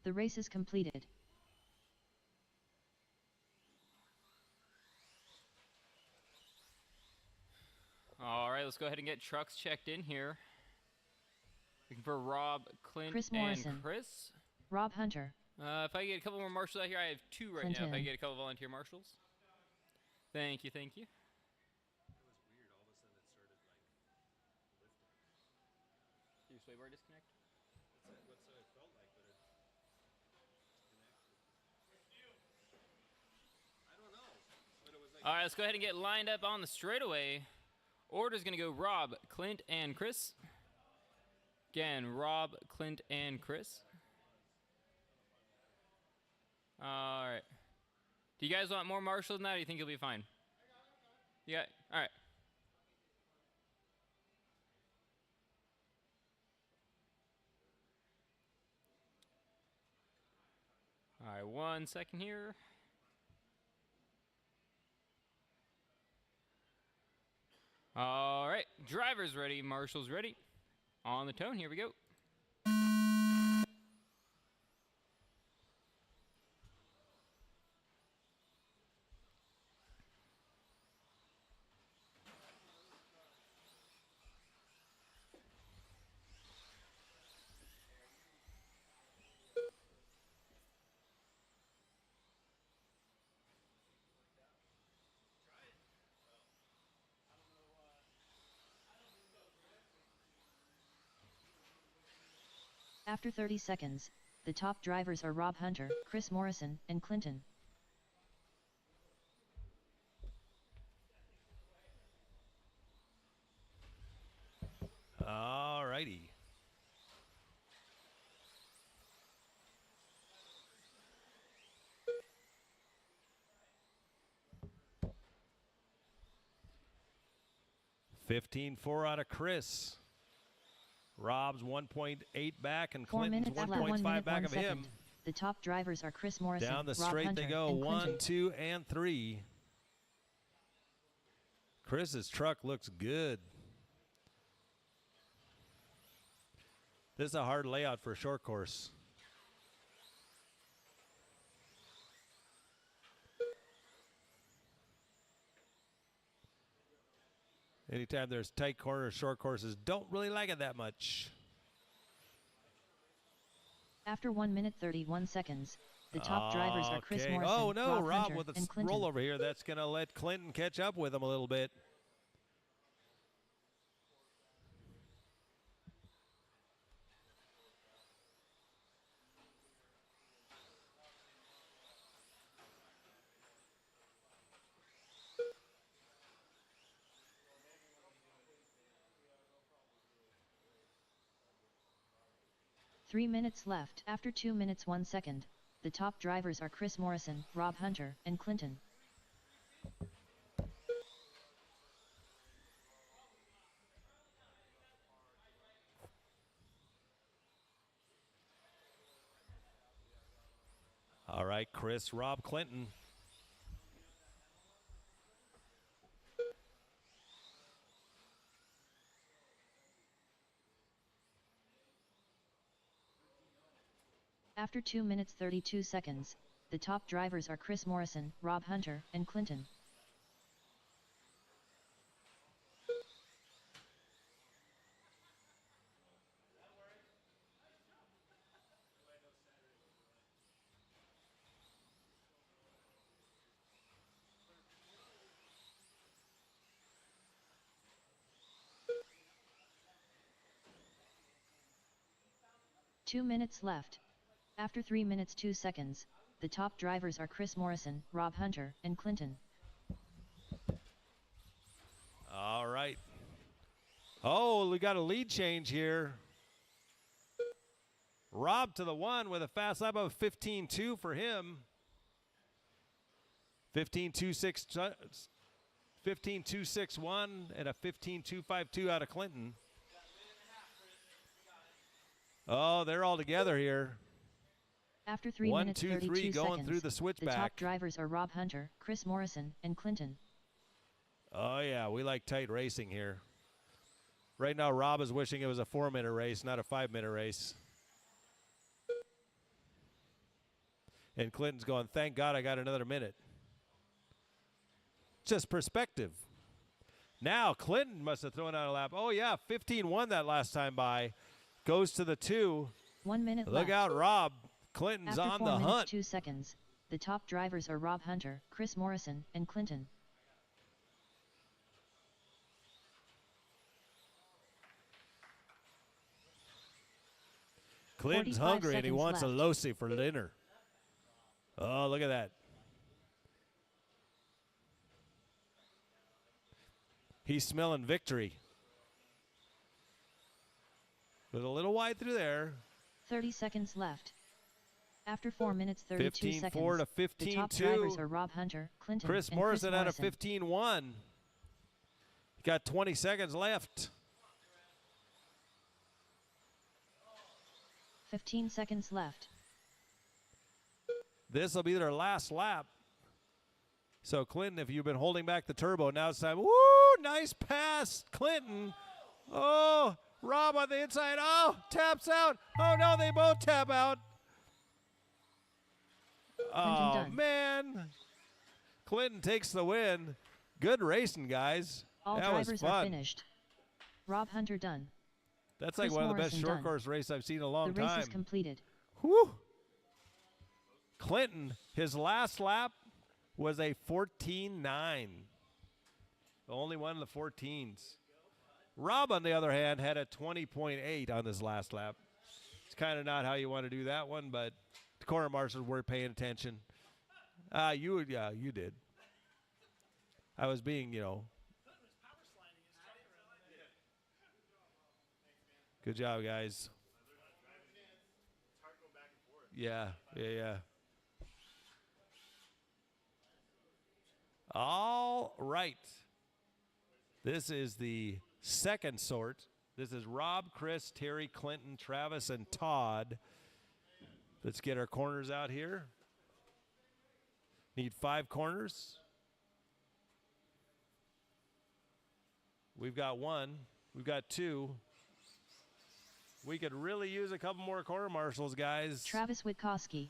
Speaker 2: The race is completed.
Speaker 4: let's go ahead and get trucks checked in here. Looking for Rob, Clint,
Speaker 2: Chris
Speaker 4: and
Speaker 2: Morrison.
Speaker 4: Chris.
Speaker 2: Rob Hunter.
Speaker 4: If I get a couple more marshals out here, I have 2 right now. If I get a couple volunteer marshals. Thank you, thank you. Did your sway bar disconnect? All right, let's go ahead and get lined up on the straightaway. Order's going to go Rob, Clint, and Chris. Again, Rob, Clint, and Chris. All right. Do you guys want more marshals than that, or do you think you'll be fine? Yeah, all right. All right, 1 second here. All right, driver's ready, marshals ready. On the tone, here we go.
Speaker 2: After 30 seconds, the top drivers are Rob Hunter, Chris Morrison, and Clinton.
Speaker 1: All righty. $15.4 out of Chris. Rob's 1.8 back, and
Speaker 2: 4
Speaker 1: Clinton's
Speaker 2: minutes after 1
Speaker 1: 1.5
Speaker 2: minute,
Speaker 1: back
Speaker 2: 1
Speaker 1: of
Speaker 2: second.
Speaker 1: him.
Speaker 2: The top drivers are Chris Morrison,
Speaker 1: Down the
Speaker 2: Rob
Speaker 1: straight
Speaker 2: Hunter,
Speaker 1: they go,
Speaker 2: and
Speaker 1: 1,
Speaker 2: Clinton.
Speaker 1: 2, and 3. Chris's truck looks good. This is a hard layout for a short course. Anytime there's tight corners, short courses don't really like it that much.
Speaker 2: After 1 minute 31 seconds, the top drivers are Chris
Speaker 1: Okay.
Speaker 2: Morrison,
Speaker 1: Oh no,
Speaker 2: Rob Hunter,
Speaker 1: with a
Speaker 2: and Clinton.
Speaker 1: roll over here. That's going to let Clinton catch up with him a little bit.
Speaker 2: Three minutes left. After 2 minutes 1 second, the top drivers are Chris Morrison, Rob Hunter, and Clinton.
Speaker 1: All right, Chris, Rob, Clinton.
Speaker 2: After 2 minutes 32 seconds, the top drivers are Chris Morrison, Rob Hunter, and Clinton. Two minutes left. After 3 minutes 2 seconds, the top drivers are Chris Morrison, Rob Hunter, and Clinton.
Speaker 1: All right. Oh, we got a lead change here. Rob to the 1 with a fast lap of 15.2 for him. 15.261 and a 15.252 out of Clinton. Oh, they're all together here.
Speaker 2: After 3 minutes
Speaker 1: 1, 2,
Speaker 2: 32
Speaker 1: 3 going
Speaker 2: seconds,
Speaker 1: through the
Speaker 2: the
Speaker 1: switchback.
Speaker 2: top drivers are Rob Hunter, Chris Morrison, and Clinton.
Speaker 1: Oh, yeah, we like tight racing here. Right now, Rob is wishing it was a 4-minute race, not a 5-minute race. And Clinton's going, thank God I got another minute. Just perspective. Now Clinton must have thrown out a lap. Oh, yeah, 15-1 that last time by. Goes to the 2.
Speaker 2: 1 minute
Speaker 1: Look
Speaker 2: left.
Speaker 1: out, Rob. Clinton's
Speaker 2: After
Speaker 1: on
Speaker 2: 4
Speaker 1: the
Speaker 2: minutes
Speaker 1: hunt.
Speaker 2: 2 seconds, the top drivers are Rob Hunter, Chris Morrison, and Clinton.
Speaker 1: Clinton's
Speaker 2: 45
Speaker 1: hungry and he
Speaker 2: seconds
Speaker 1: wants a
Speaker 2: left.
Speaker 1: losi for dinner. Oh, look at that. He's smelling victory. But a little wide through there.
Speaker 2: 30 seconds left. After 4 minutes 32
Speaker 1: 15-4
Speaker 2: seconds,
Speaker 1: to
Speaker 2: the top
Speaker 1: 15-2.
Speaker 2: drivers are Rob Hunter, Clinton,
Speaker 1: Chris
Speaker 2: and
Speaker 1: Morrison
Speaker 2: Chris
Speaker 1: out of 15-1. Got 20 seconds left.
Speaker 2: 15 seconds left.
Speaker 1: This will be their last lap. So, Clinton, if you've been holding back the turbo, now it's time. Woo! Nice pass, Clinton. Oh, Rob on the inside. Oh, taps out. Oh, no, they both tap out. Oh,
Speaker 2: done.
Speaker 1: man. Clinton takes the win. Good racing, guys.
Speaker 2: All
Speaker 1: that was
Speaker 2: drivers
Speaker 1: fun.
Speaker 2: are finished. Rob Hunter done.
Speaker 1: That's like
Speaker 2: Chris
Speaker 1: one of the best
Speaker 2: Morrison
Speaker 1: short
Speaker 2: done.
Speaker 1: course races I've seen in a long
Speaker 2: The race
Speaker 1: time.
Speaker 2: is completed.
Speaker 1: Whew. Clinton, his last lap was a 14-9. The only one in the 14s. Rob, on the other hand, had a 20.8 on his last lap. It's kind of not how you want to do that one, but the corner marshals were paying attention. You did. I was being, Good job, guys. Yeah. All right. This is the second sort. This is Rob, Chris, Terry, Clinton, Travis, and Todd. Let's get our corners out here. Need 5 corners. We've got 1. We've got 2. We could really use a couple more corner marshals, guys.
Speaker 2: Travis Witkowski.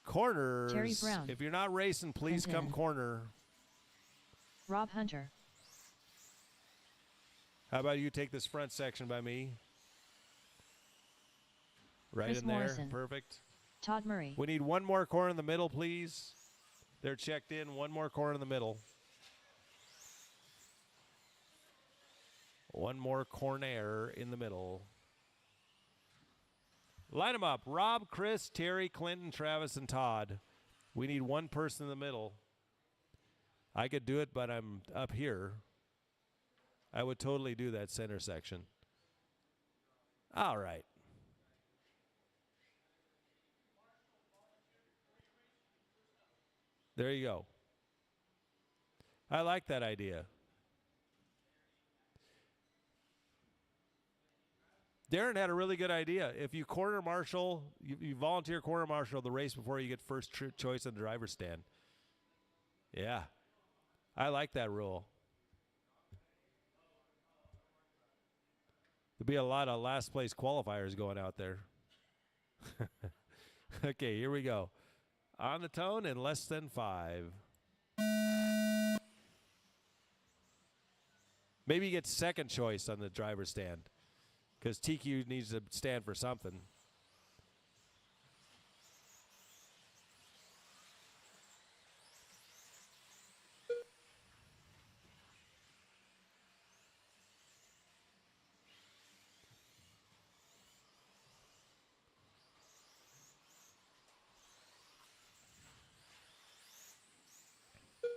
Speaker 1: Corners.
Speaker 2: Terry Brown.
Speaker 1: If you're not racing, please come
Speaker 2: Clinton.
Speaker 1: corner.
Speaker 2: Rob Hunter.
Speaker 1: How about you take this front section by me? Right
Speaker 2: Chris
Speaker 1: in there.
Speaker 2: Morrison.
Speaker 1: Perfect.
Speaker 2: Todd Murray.
Speaker 1: We need 1 more corner in the middle, please. They're checked in. 1 more corner in the middle. 1 more corner in the middle. Line them up. Rob, Chris, Terry, Clinton, Travis, and Todd. We need 1 person in the middle. I could do it, but I'm up here. I would totally do that center section. All right. There you go. I like that idea. Darren had a really good idea. If you corner marshal, you volunteer corner marshal the race before you get first choice on the driver's stand. Yeah. I like that rule. There'll be a lot of last place qualifiers going out there. Okay, here we go. On the tone in less than 5. Maybe you get second choice on the driver's stand because TQ needs to stand for something.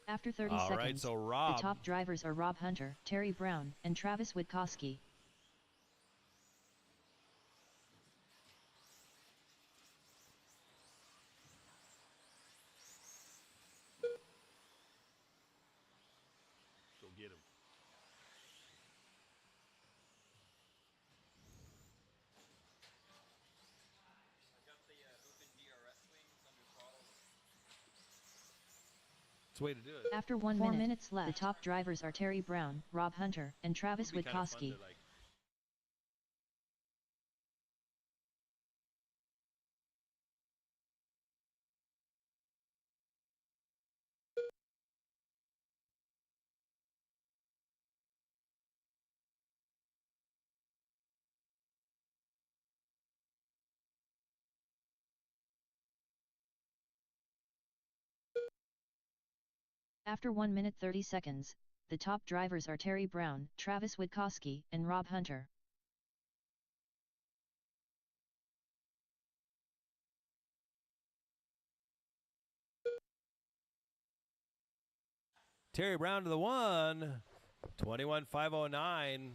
Speaker 2: After 30
Speaker 1: All
Speaker 2: seconds,
Speaker 1: right, so Rob.
Speaker 2: the top drivers are Rob Hunter, Terry Brown, and Travis Witkowski.
Speaker 1: Go get him. It's a way to do it.
Speaker 2: After 1
Speaker 5: 4
Speaker 2: minute,
Speaker 5: minutes left.
Speaker 2: the top drivers are Terry Brown, Rob Hunter, and Travis
Speaker 1: It'd be kinda fun
Speaker 2: Witkowski.
Speaker 1: to, like,
Speaker 2: After 1 minute 30 seconds, the top drivers are Terry Brown, Travis Witkowski, and Rob Hunter.
Speaker 1: Terry Brown to the 1. 21.509.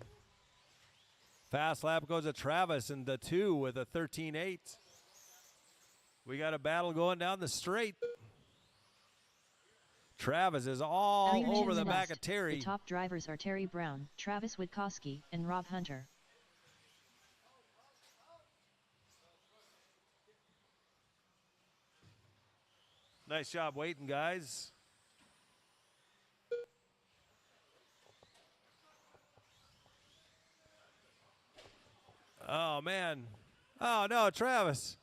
Speaker 1: Fast lap goes to Travis in the 2 with a 13.8. We got a battle going down the straight. Travis is all
Speaker 2: After
Speaker 1: over
Speaker 2: 10
Speaker 1: the back
Speaker 2: minutes,
Speaker 1: of Terry.
Speaker 2: The top drivers are Terry Brown, Travis Witkowski, and Rob Hunter.
Speaker 1: Nice job waiting, guys. Oh, man. Oh, no, Travis.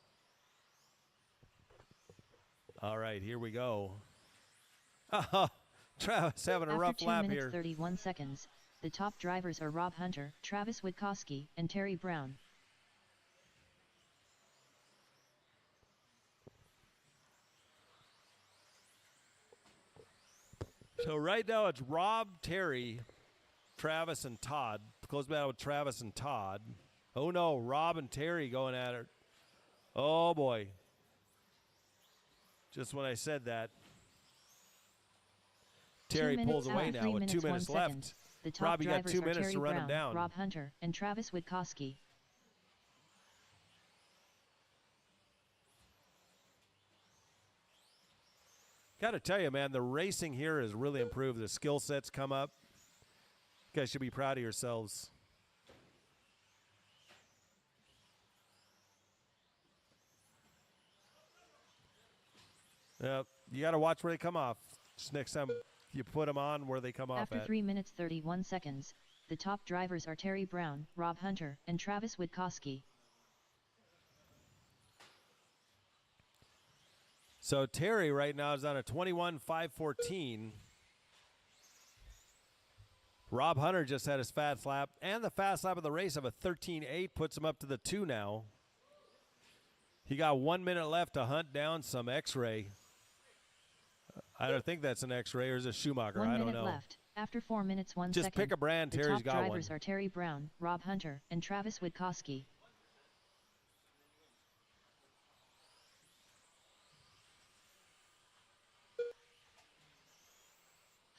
Speaker 1: All right, here we go. Oh, Travis having a
Speaker 2: After
Speaker 1: rough
Speaker 2: 2
Speaker 1: lap
Speaker 2: minutes
Speaker 1: here.
Speaker 2: 31 seconds, the top drivers are Rob Hunter, Travis Witkowski, and Terry Brown.
Speaker 1: So right now it's Rob, Terry, Travis, and Todd. Close battle with Travis and Todd. Oh, no, Rob and Terry going at it. Oh, boy. Just when I said that. Terry pulls away now with 2 minutes left.
Speaker 2: The top
Speaker 1: Rob, you got
Speaker 2: drivers
Speaker 1: 2
Speaker 2: are
Speaker 1: minutes
Speaker 2: Terry
Speaker 1: to run
Speaker 2: Brown,
Speaker 1: him down.
Speaker 2: Rob Hunter, and Travis Witkowski.
Speaker 1: Got to tell you, man, the racing here has really improved. The skill sets come up. You guys should be proud of yourselves. Yep, you got to watch where they come off. Just next time you put them on where they come off
Speaker 2: After
Speaker 1: at.
Speaker 2: 3 minutes 31 seconds, the top drivers are Terry Brown, Rob Hunter, and Travis Witkowski.
Speaker 1: So Terry right now is on a 21.514. Rob Hunter just had his fast lap, and the fast lap of the race of a 13.8 puts him up to the 2 now. He got 1 minute left to hunt down some X-ray. I don't think that's an X-ray, or is it Schumacher?
Speaker 2: 1
Speaker 1: I don't
Speaker 2: minute
Speaker 1: know.
Speaker 2: left. After 4 minutes 1
Speaker 1: Just
Speaker 2: second,
Speaker 1: pick a brand.
Speaker 2: the
Speaker 1: Terry's
Speaker 2: top
Speaker 1: got one.
Speaker 2: drivers are Terry Brown, Rob Hunter, and Travis Witkowski.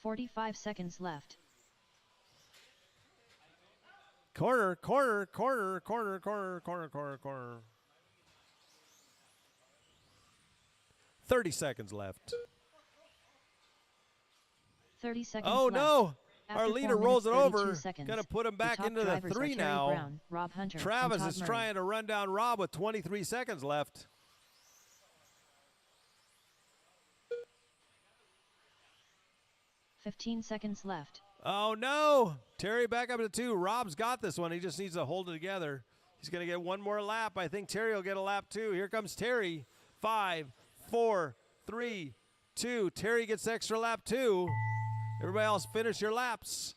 Speaker 2: "45 seconds left.
Speaker 1: Corner, corner, corner, corner, corner, corner, corner, corner. 30 seconds left.
Speaker 2: 30 seconds
Speaker 1: Oh,
Speaker 2: left.
Speaker 1: no.
Speaker 2: After
Speaker 1: Our
Speaker 2: 4
Speaker 1: leader
Speaker 2: minutes,
Speaker 1: rolls it
Speaker 2: 32
Speaker 1: over.
Speaker 2: seconds,
Speaker 1: Going to put him back
Speaker 2: top
Speaker 1: into the
Speaker 2: drivers are
Speaker 1: 3
Speaker 2: Terry
Speaker 1: now.
Speaker 2: Brown, Rob Hunter, and
Speaker 1: Travis
Speaker 2: Todd
Speaker 1: is
Speaker 2: Murray.
Speaker 1: trying to run down Rob with 23 seconds left.
Speaker 2: 15 seconds left.
Speaker 1: Oh, no. Terry back up to 2. Rob's got this one. He just needs to hold it together. He's going to get one more lap. I think Terry will get a lap, too. Here comes Terry. 5, 4, 3, 2. Terry gets the extra lap, too. Everybody else finish your laps.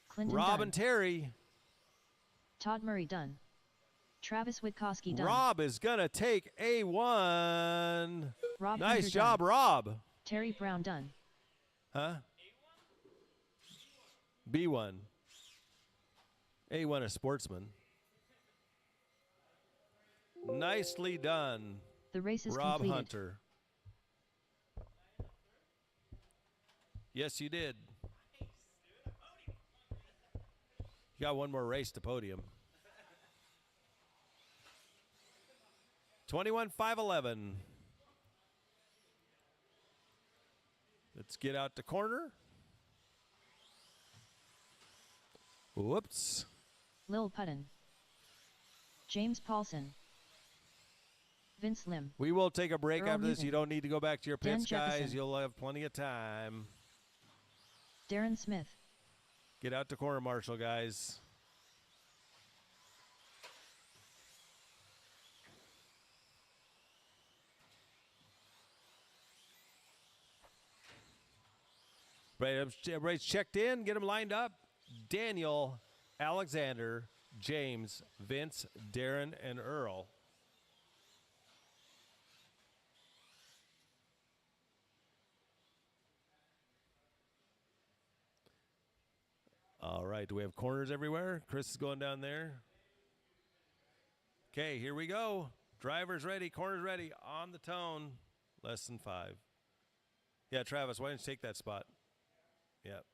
Speaker 2: Clinton
Speaker 1: Rob
Speaker 2: done.
Speaker 1: and Terry.
Speaker 2: Todd Murray done. Travis Witkowski done.
Speaker 1: Rob is going to take A1.
Speaker 2: Rob
Speaker 1: Nice
Speaker 2: Hunter
Speaker 1: job,
Speaker 2: done.
Speaker 1: Rob.
Speaker 2: Terry Brown done.
Speaker 1: Huh? B1. A1 a sportsman. Nicely done,
Speaker 2: The race is
Speaker 1: Rob
Speaker 2: completed.
Speaker 1: Hunter. Yes, you did. You got one more race to podium. 21.511. Let's get out the corner. Whoops.
Speaker 2: Lil Putton. James Paulson. Vince Lim.
Speaker 1: We will take a break
Speaker 2: Earl
Speaker 1: after this.
Speaker 2: Newton.
Speaker 1: You don't need to go back to your
Speaker 2: Dan
Speaker 1: pits, guys.
Speaker 2: Jefferson.
Speaker 1: You'll have plenty of time.
Speaker 2: Darren Smith.
Speaker 1: Get out to corner marshal, guys. Right, everybody's checked in. Get them lined up. Daniel, Alexander, James, Vince, Darren, and Earl. All right, do we have corners everywhere? Chris is going down there. Okay, here we go. Drivers ready, corners ready, on the tone. Less than 5. Yeah, Travis, why don't you take that spot? Yep,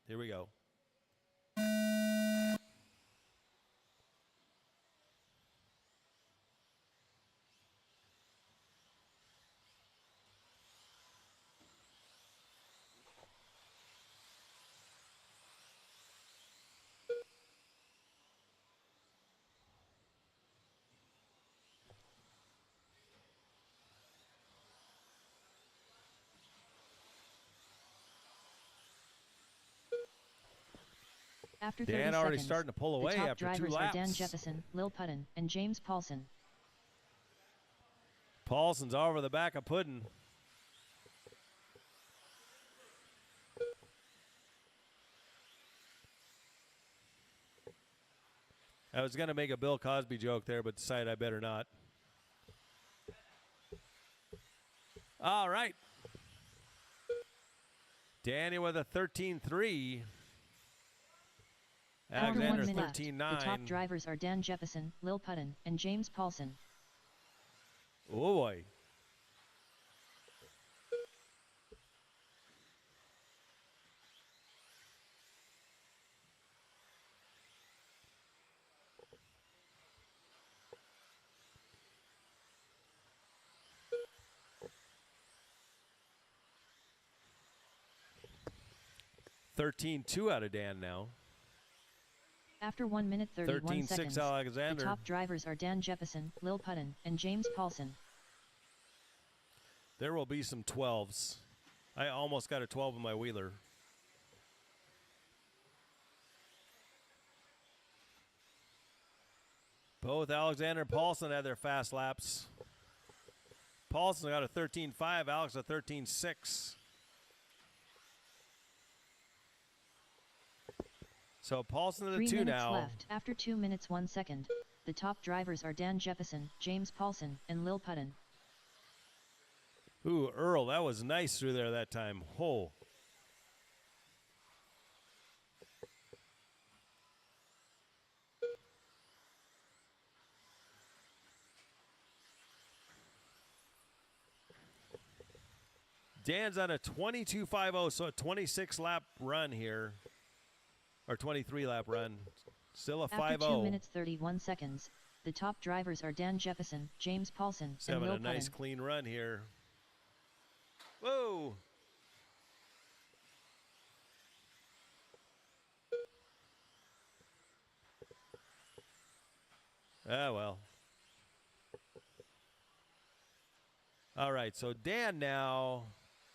Speaker 1: here we go.
Speaker 2: After 30
Speaker 1: Dan already
Speaker 2: seconds,
Speaker 1: starting to pull away
Speaker 2: the top
Speaker 1: after 2
Speaker 2: drivers are
Speaker 1: laps.
Speaker 2: Dan Jefferson, Lil Puddin, and James Paulson.
Speaker 1: Paulson's over the back of Puddin. I was going to make a Bill Cosby joke there, but decided I better not. All right. Danny with a 13.3.
Speaker 2: After 1
Speaker 1: Alexander
Speaker 2: minute left,
Speaker 1: 13.9.
Speaker 2: the top drivers are Dan Jefferson, Lil Puddin, and James Paulson.
Speaker 1: Oh boy. $13.2 out of Dan now.
Speaker 2: After 1 minute 31
Speaker 1: 13.6
Speaker 2: seconds,
Speaker 1: Alexander.
Speaker 2: the top drivers are Dan Jefferson, Lil Puddin, and James Paulson.
Speaker 1: There will be some 12s. I almost got a 12 in my wheeler. Both Alexander and Paulson had their fast laps. Paulson got a 13.5, Alex a 13.6. So Paulson to the
Speaker 2: 3
Speaker 1: 2
Speaker 2: minutes
Speaker 1: now.
Speaker 2: left. After 2 minutes 1 second, the top drivers are Dan Jefferson, James Paulson, and Lil Puddin.
Speaker 1: Ooh, Earl, that was nice through there that time. Oh. Dan's on a 22.50, so a 26 lap run here. Or 23 lap run. Still a 5.0.
Speaker 2: After 2 minutes 31 seconds, the top drivers are Dan Jefferson, James Paulson,
Speaker 1: He's
Speaker 2: and
Speaker 1: having
Speaker 2: Lil
Speaker 1: a nice
Speaker 2: Puddin.
Speaker 1: clean run here. Whoa! Ah, well. All right, so Dan now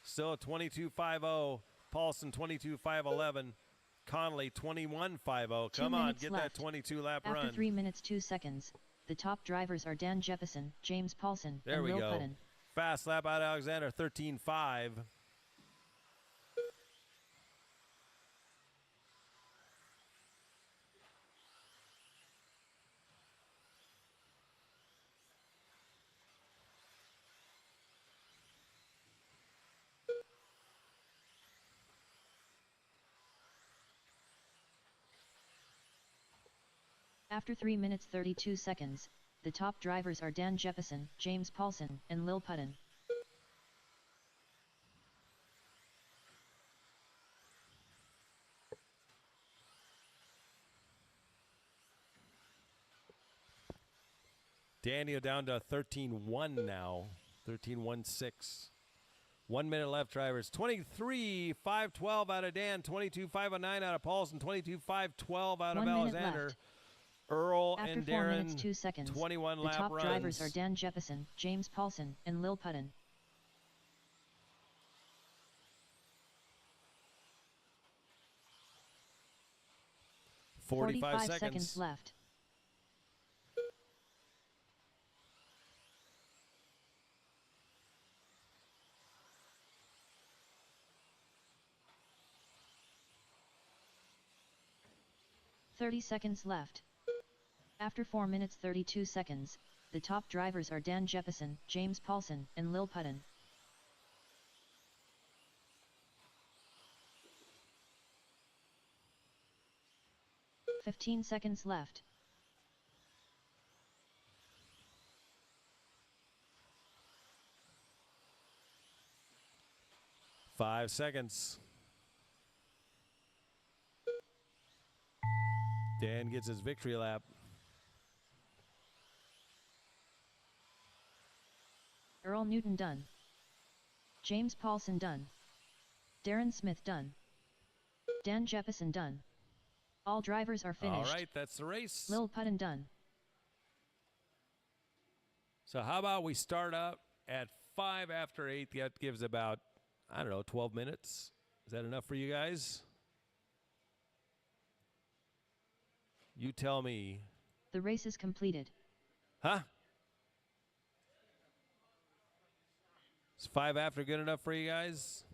Speaker 1: still at 22.50. Paulson 22.511. Connolly 21.50. Come on,
Speaker 2: minutes
Speaker 1: get
Speaker 2: left.
Speaker 1: that 22 lap
Speaker 2: After
Speaker 1: run.
Speaker 2: 3 minutes 2 seconds, the top drivers are Dan Jefferson, James Paulson,
Speaker 1: There
Speaker 2: and
Speaker 1: we
Speaker 2: Lil
Speaker 1: go.
Speaker 2: Puddin.
Speaker 1: Fast lap out of Alexander 13.5.
Speaker 2: After 3 minutes 32 seconds, the top drivers are Dan Jefferson, James Paulson, and Lil Puddin.
Speaker 1: Daniel down to 13.1 now. 13.16. 1 minute left, drivers. 23.512 out of Dan. 22.509 out of Paulson. 22.512 out of
Speaker 2: 1 minute
Speaker 1: Alexander.
Speaker 2: left.
Speaker 1: Earl
Speaker 2: After
Speaker 1: and
Speaker 2: 4 minutes
Speaker 1: Darren.
Speaker 2: 2 seconds,
Speaker 1: 21
Speaker 2: the
Speaker 1: lap
Speaker 2: top
Speaker 1: runs.
Speaker 2: drivers are Dan Jefferson, James Paulson, and Lil Puddin.
Speaker 1: 45 seconds
Speaker 2: left. .30 left. After 4 minutes 32 seconds, the top drivers are Dan Jefferson, James Paulson, and Lil Puddin. 15 seconds left.
Speaker 1: Five seconds. Dan gets his victory lap.
Speaker 2: Earl Newton done. James Paulson done. Darren Smith done. Dan Jeppesen done. All drivers are finished.
Speaker 1: All right, that's the race.
Speaker 2: Lil Puttin done.
Speaker 1: So how about we start up at 5 after 8? That gives about, I don't know, 12 minutes. Is that enough for you guys? You tell me.
Speaker 2: The race is completed.
Speaker 1: Huh? Is 5 after good enough for you guys?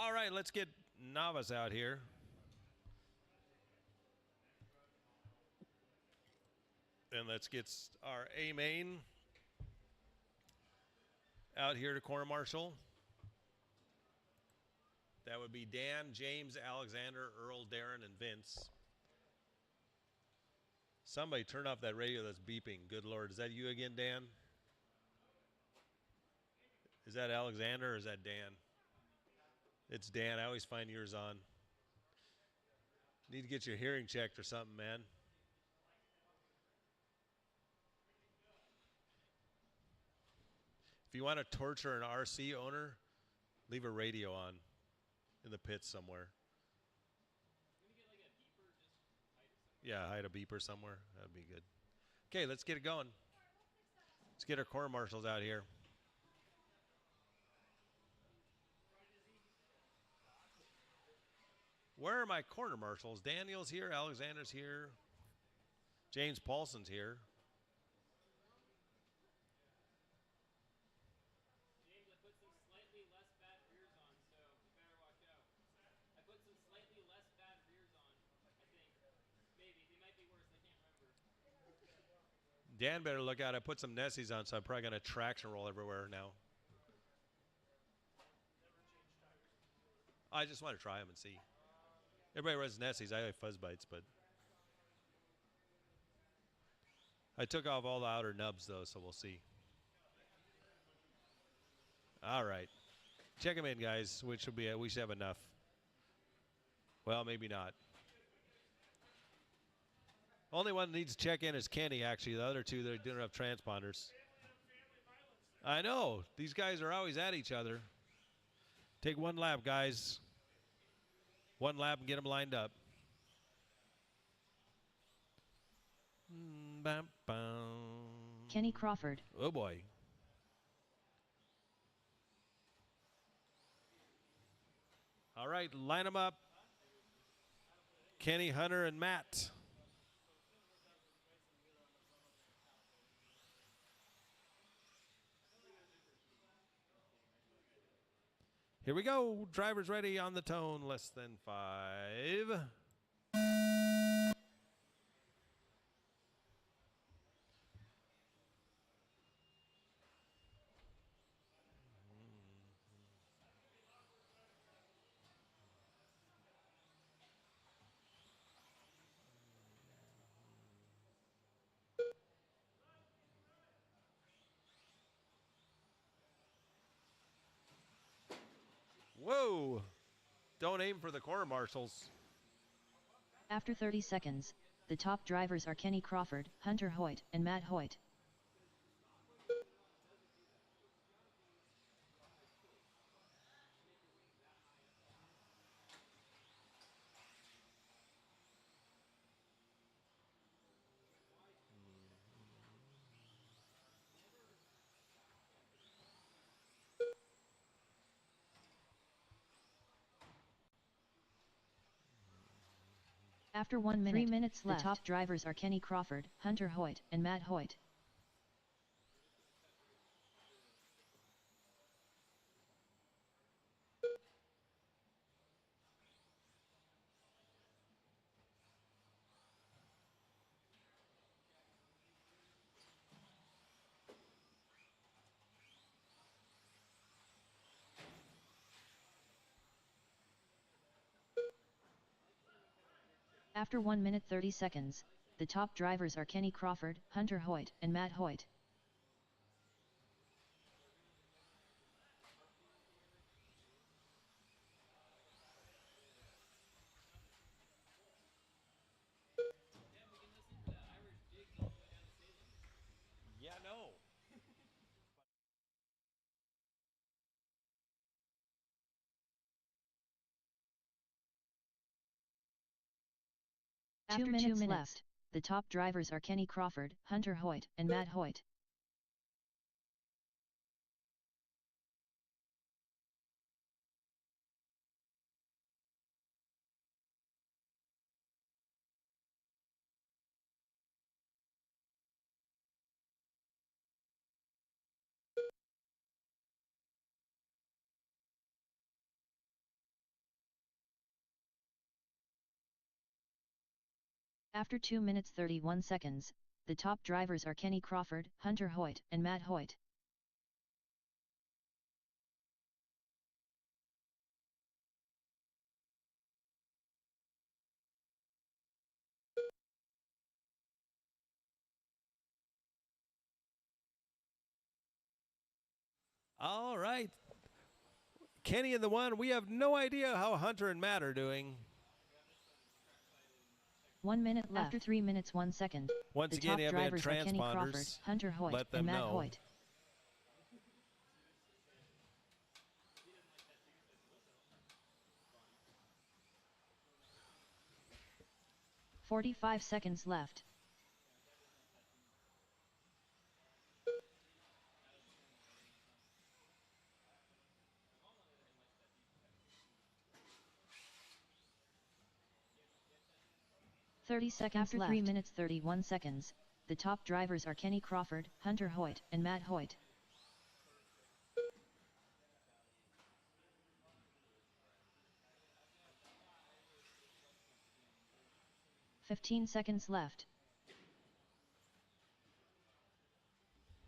Speaker 1: All right, let's get Navas out here. And let's get our A main out here to corner marshal. That would be Dan, James, Alexander, Earl, Darren, and Vince. Somebody turn off that radio that's beeping. Good Lord. Is that you again, Dan? Is that Alexander or is that Dan? It's Dan. I always find yours on. Need to get your hearing checked or something, man. If you want to torture an RC owner, leave a radio on in the pits somewhere. Yeah, hide a beeper somewhere. That'd be good. Okay, let's get it going. Let's get our corner marshals out here. Where are my corner marshals? Daniel's here. Alexander's here. James Paulson's here.
Speaker 4: James, I put some slightly less bad rears on, so you better watch out. I put some slightly less bad rears on, I think. Maybe. They might be worse. I can't remember.
Speaker 1: Dan better look out. I put some Nessies on, so I'm probably going to traction roll everywhere now. I just want to try them and see. Everybody runs Nessies. I like fuzz bites, but I took off all the outer nubs, though, so we'll see. All right. Check them in, guys. Which will be we should have enough. Well, maybe not. Only one that needs to check in is Kenny, actually. The other two, they don't have transponders. I know. These guys are always at each other. Take one lap, guys. One lap and get them lined up.
Speaker 2: Kenny Crawford.
Speaker 1: Oh, boy. All right, line them up. Kenny, Hunter, and Matt. Here we go. Drivers ready on the tone. Less than 5. Whoa. Don't aim for the corner marshals.
Speaker 2: After 30 seconds, the top drivers are Kenny Crawford, Hunter Hoyt, and Matt Hoyt. After 1 minute, 3 minutes left, the top drivers are Kenny Crawford, Hunter Hoyt, and Matt Hoyt. After 1 minute 30 seconds, the top drivers are Kenny Crawford, Hunter Hoyt, and Matt Hoyt.
Speaker 1: Yeah, no.
Speaker 2: After 2 minutes left, the top drivers are Kenny Crawford, Hunter Hoyt, and Matt Hoyt. After 2 minutes 31 seconds, the top drivers are Kenny Crawford, Hunter Hoyt, and Matt Hoyt.
Speaker 1: All right. Kenny and the one. We have no idea how Hunter and Matt are doing.
Speaker 2: 1 minute left. After 3 minutes 1 second,
Speaker 1: Once
Speaker 2: the
Speaker 1: again,
Speaker 2: top
Speaker 1: you have
Speaker 2: drivers are Kenny Crawford,
Speaker 1: transponders.
Speaker 2: Hunter Hoyt,
Speaker 1: Let them
Speaker 2: and Matt
Speaker 1: know.
Speaker 2: Hoyt. "45 seconds left. "30 seconds After left. 3 minutes 31 seconds, the top drivers are Kenny Crawford, Hunter Hoyt, and Matt Hoyt. "15 seconds left.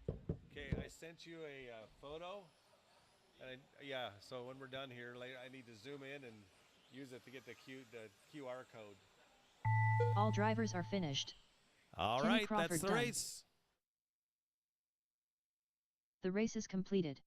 Speaker 1: Okay, I sent you a photo. And yeah, so when we're done here, later, I need to zoom in and use it to get the QR code.
Speaker 2: All drivers are finished.
Speaker 1: All
Speaker 2: Kenny
Speaker 1: right,
Speaker 2: Crawford
Speaker 1: that's the
Speaker 2: done.
Speaker 1: race.
Speaker 2: The race is completed.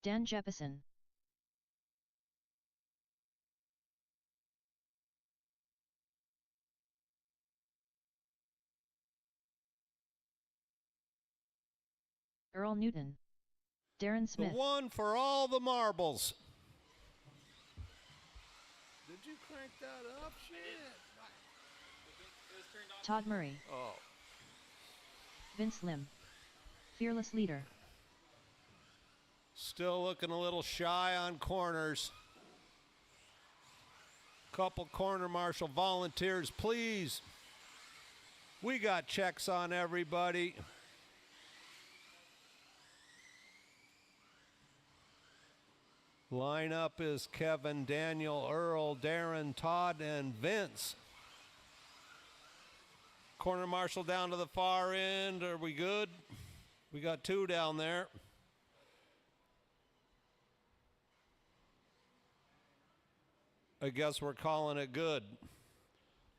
Speaker 2: Dan Jeppesen. Earl Newton. Darren Smith.
Speaker 3: The one for all the marbles. Did you crank that up? Shit.
Speaker 4: It was turned on.
Speaker 2: Todd Murray.
Speaker 3: Oh.
Speaker 2: Vince Lim. Fearless leader.
Speaker 3: Still looking a little shy on corners. Couple corner marshal volunteers, please. We got checks on everybody. Lineup is Kevin, Daniel, Earl, Darren, Todd, and Vince. Corner marshal down to the far end. Are we good? We got two down there. I guess we're calling it good.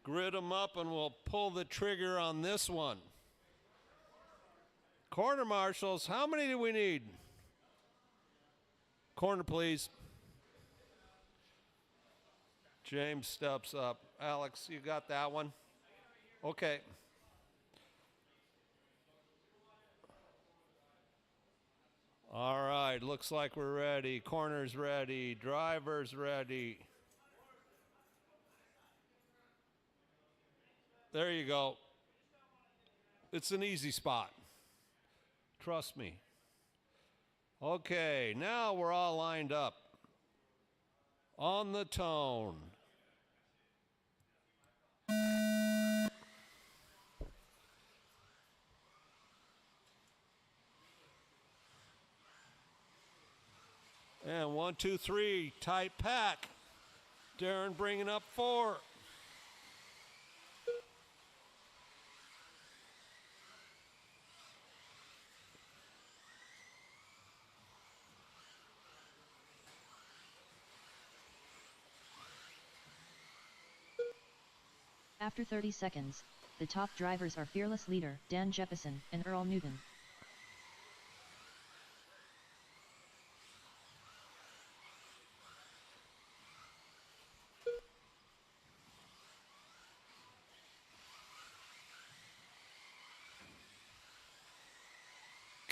Speaker 3: Grid them up and we'll pull the trigger on this one. Corner marshals, how many do we need? Corner, please. James steps up. Alex, you got that one? Okay. All right, looks like we're ready. Corners ready. Drivers ready. There you go. It's an easy spot. Trust me. Okay, now we're all lined up. On the tone. And 1, 2, 3, tight pack. Darren bringing up 4.
Speaker 2: After 30 seconds, the top drivers are Fearless leader, Dan Jeppesen, and Earl Newton.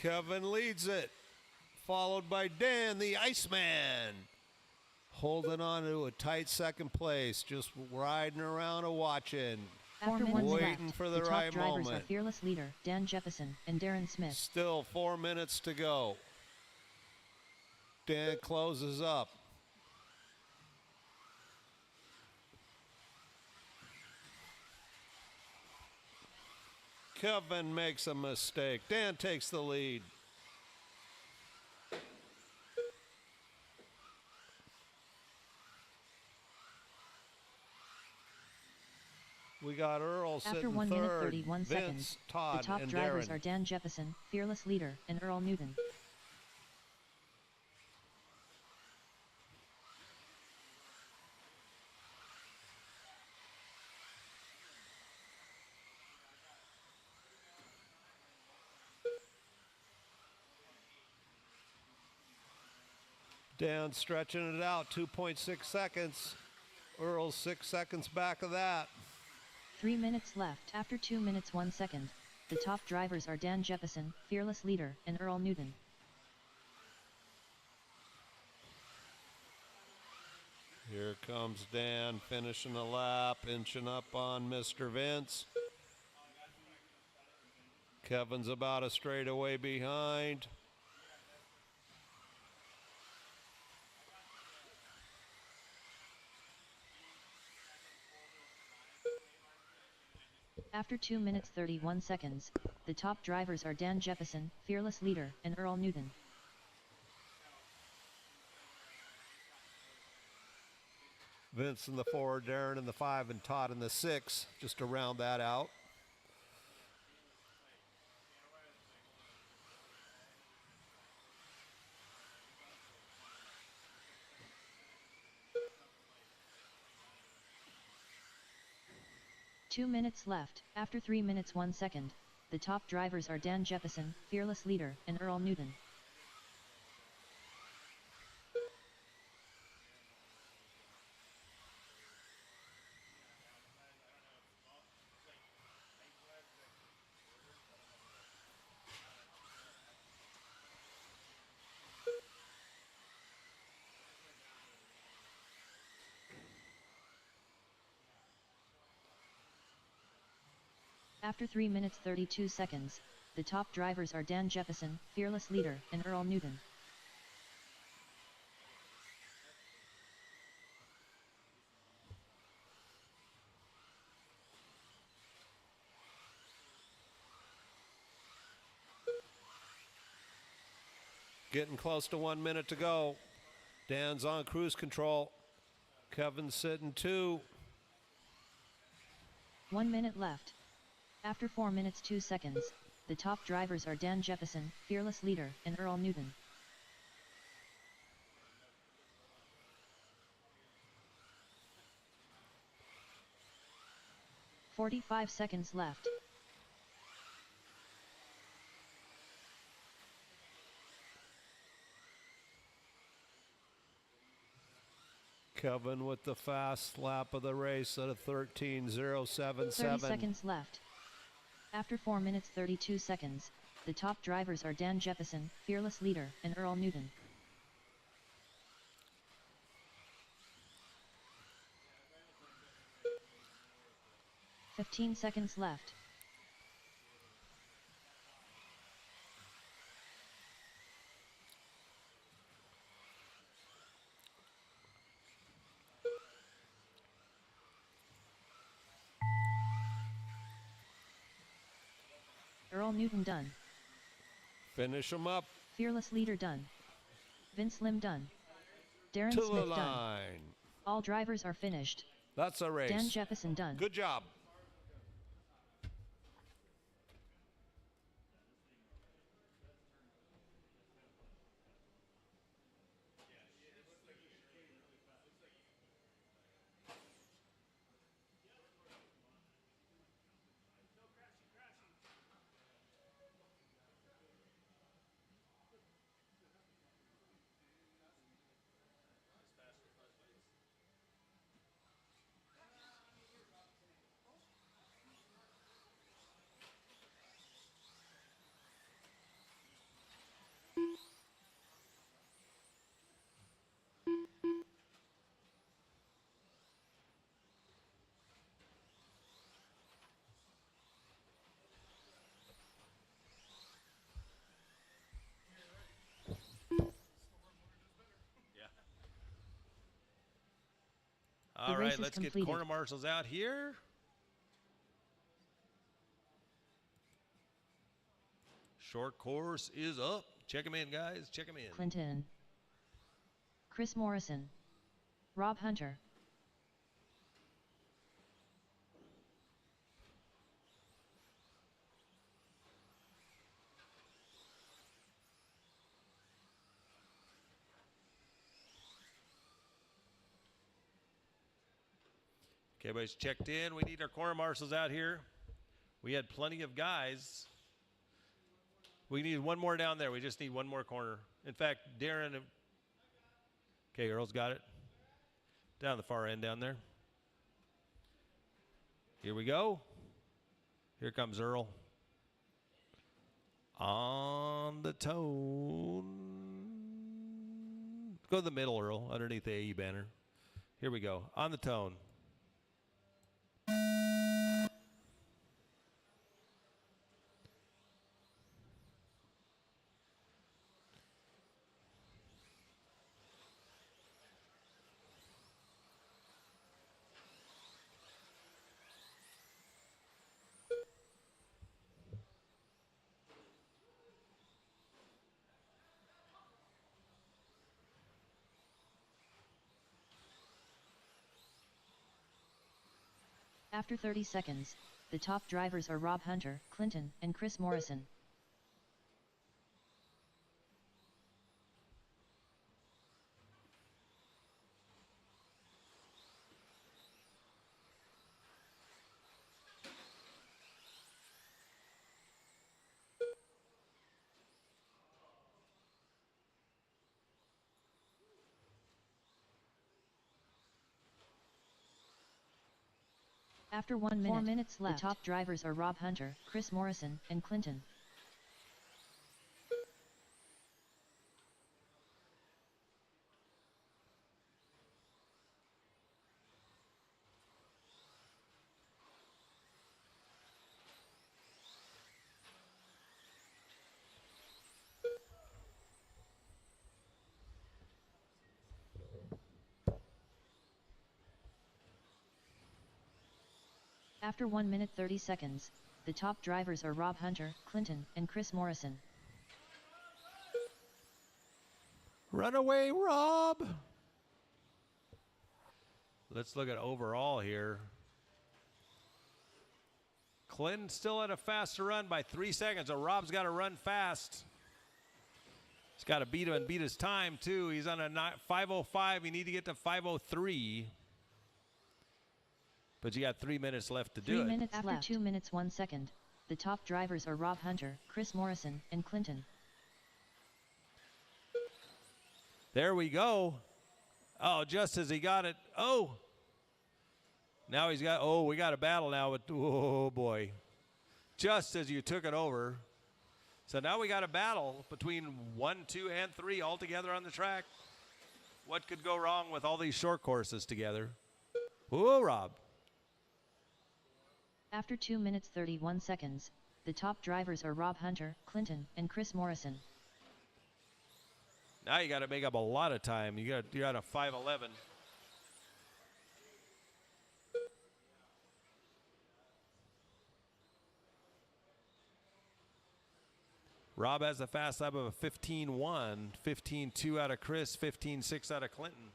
Speaker 3: Kevin leads it, followed by Dan, the Iceman. Holding on to a tight second place, just riding around and watching.
Speaker 2: After 1 minute
Speaker 3: Waiting
Speaker 2: left,
Speaker 3: for
Speaker 2: the
Speaker 3: the
Speaker 2: top
Speaker 3: right
Speaker 2: drivers are
Speaker 3: moment.
Speaker 2: fearless leader Dan Jefferson and Darren Smith.
Speaker 3: Still 4 minutes to go. Dan closes up. Kevin makes a mistake. Dan takes the lead. We got Earl
Speaker 2: After
Speaker 3: sitting
Speaker 2: 1
Speaker 3: third.
Speaker 2: minute 31
Speaker 3: Vince,
Speaker 2: seconds,
Speaker 3: Todd,
Speaker 2: the top
Speaker 3: and
Speaker 2: drivers
Speaker 3: Darren.
Speaker 2: are Dan Jefferson, fearless leader, and Earl Newton.
Speaker 3: Dan stretching it out, 2.6 seconds. Earl's 6 seconds back of that.
Speaker 2: 3 minutes left. After 2 minutes 1 second, the top drivers are Dan Jefferson, fearless leader, and Earl Newton.
Speaker 3: Here comes Dan finishing a lap, inching up on Mr. Vince. Kevin's about a straightaway behind.
Speaker 2: After 2 minutes 31 seconds, the top drivers are Dan Jefferson, fearless leader, and Earl Newton.
Speaker 3: Vince in the 4, Darren in the 5, and Todd in the 6, just to round that out.
Speaker 2: Two minutes left. After 3 minutes 1 second, the top drivers are Dan Jefferson, fearless leader, and Earl Newton. After 3 minutes 32 seconds, the top drivers are Dan Jefferson, fearless leader, and Earl Newton.
Speaker 3: Getting close to 1 minute to go. Dan's on cruise control. Kevin's sitting 2.
Speaker 2: 1 minute left. After 4 minutes 2 seconds, the top drivers are Dan Jefferson, fearless leader, and Earl Newton. "45 seconds left.
Speaker 3: Kevin with the fast lap of the race at a 13.077.
Speaker 2: 30 seconds left. After 4 minutes 32 seconds, the top drivers are Dan Jefferson, fearless leader, and Earl Newton. "15 seconds left. Earl Newton done.
Speaker 3: Finish him up
Speaker 2: Fearless leader done. Vince Lim done. Darren
Speaker 3: to the
Speaker 2: Smith done.
Speaker 3: line.
Speaker 2: All drivers are finished.
Speaker 3: That's a race.
Speaker 2: Dan Jefferson done.
Speaker 3: Good job.
Speaker 1: All
Speaker 2: race
Speaker 1: right,
Speaker 2: is
Speaker 1: let's get
Speaker 2: completed.
Speaker 1: corner marshals out here. Short course is up. Check him in, guys. Check him in.
Speaker 2: Clinton. Chris Morrison. Rob Hunter.
Speaker 1: Okay, everybody's checked in. We need our corner marshals out here. We had plenty of guys. We need one more down there. We just need one more corner. In fact, Darren. Okay, Earl's got it. Down the far end down there. Here we go. Here comes Earl. On the tone. Go to the middle, Earl, underneath the AE banner. Here we go. On the tone.
Speaker 2: After 30 seconds, the top drivers are Rob Hunter, Clinton, and Chris Morrison. After 1 minute, 4 minutes left, the top drivers are Rob Hunter, Chris Morrison, and Clinton. After 1 minute 30 seconds, the top drivers are Rob Hunter, Clinton, and Chris Morrison.
Speaker 1: Run away, Rob! Let's look at overall here. Clinton's still at a faster run by 3 seconds, so Rob's got to run fast. He's got to beat him and beat his time, too. He's on a 5:05. You need to get to 5:03. But you got 3 minutes left to do it.
Speaker 2: 3 minutes after left. 2 minutes 1 second, the top drivers are Rob Hunter, Chris Morrison, and Clinton.
Speaker 1: There we go. Oh, just as he got it. Oh. Now he's got, oh, we got a battle now with, oh boy. Just as you took it over. So now we got a battle between 1, 2, and 3 all together on the track. What could go wrong with all these short courses together? Whoa, Rob.
Speaker 2: After 2 minutes 31 seconds, the top drivers are Rob Hunter, Clinton, and Chris Morrison.
Speaker 1: Now you got to make up a lot of time. You're at a 5:11. Rob has a fast lap of a 15:1, 15:2 out of Chris, 15:6 out of Clinton.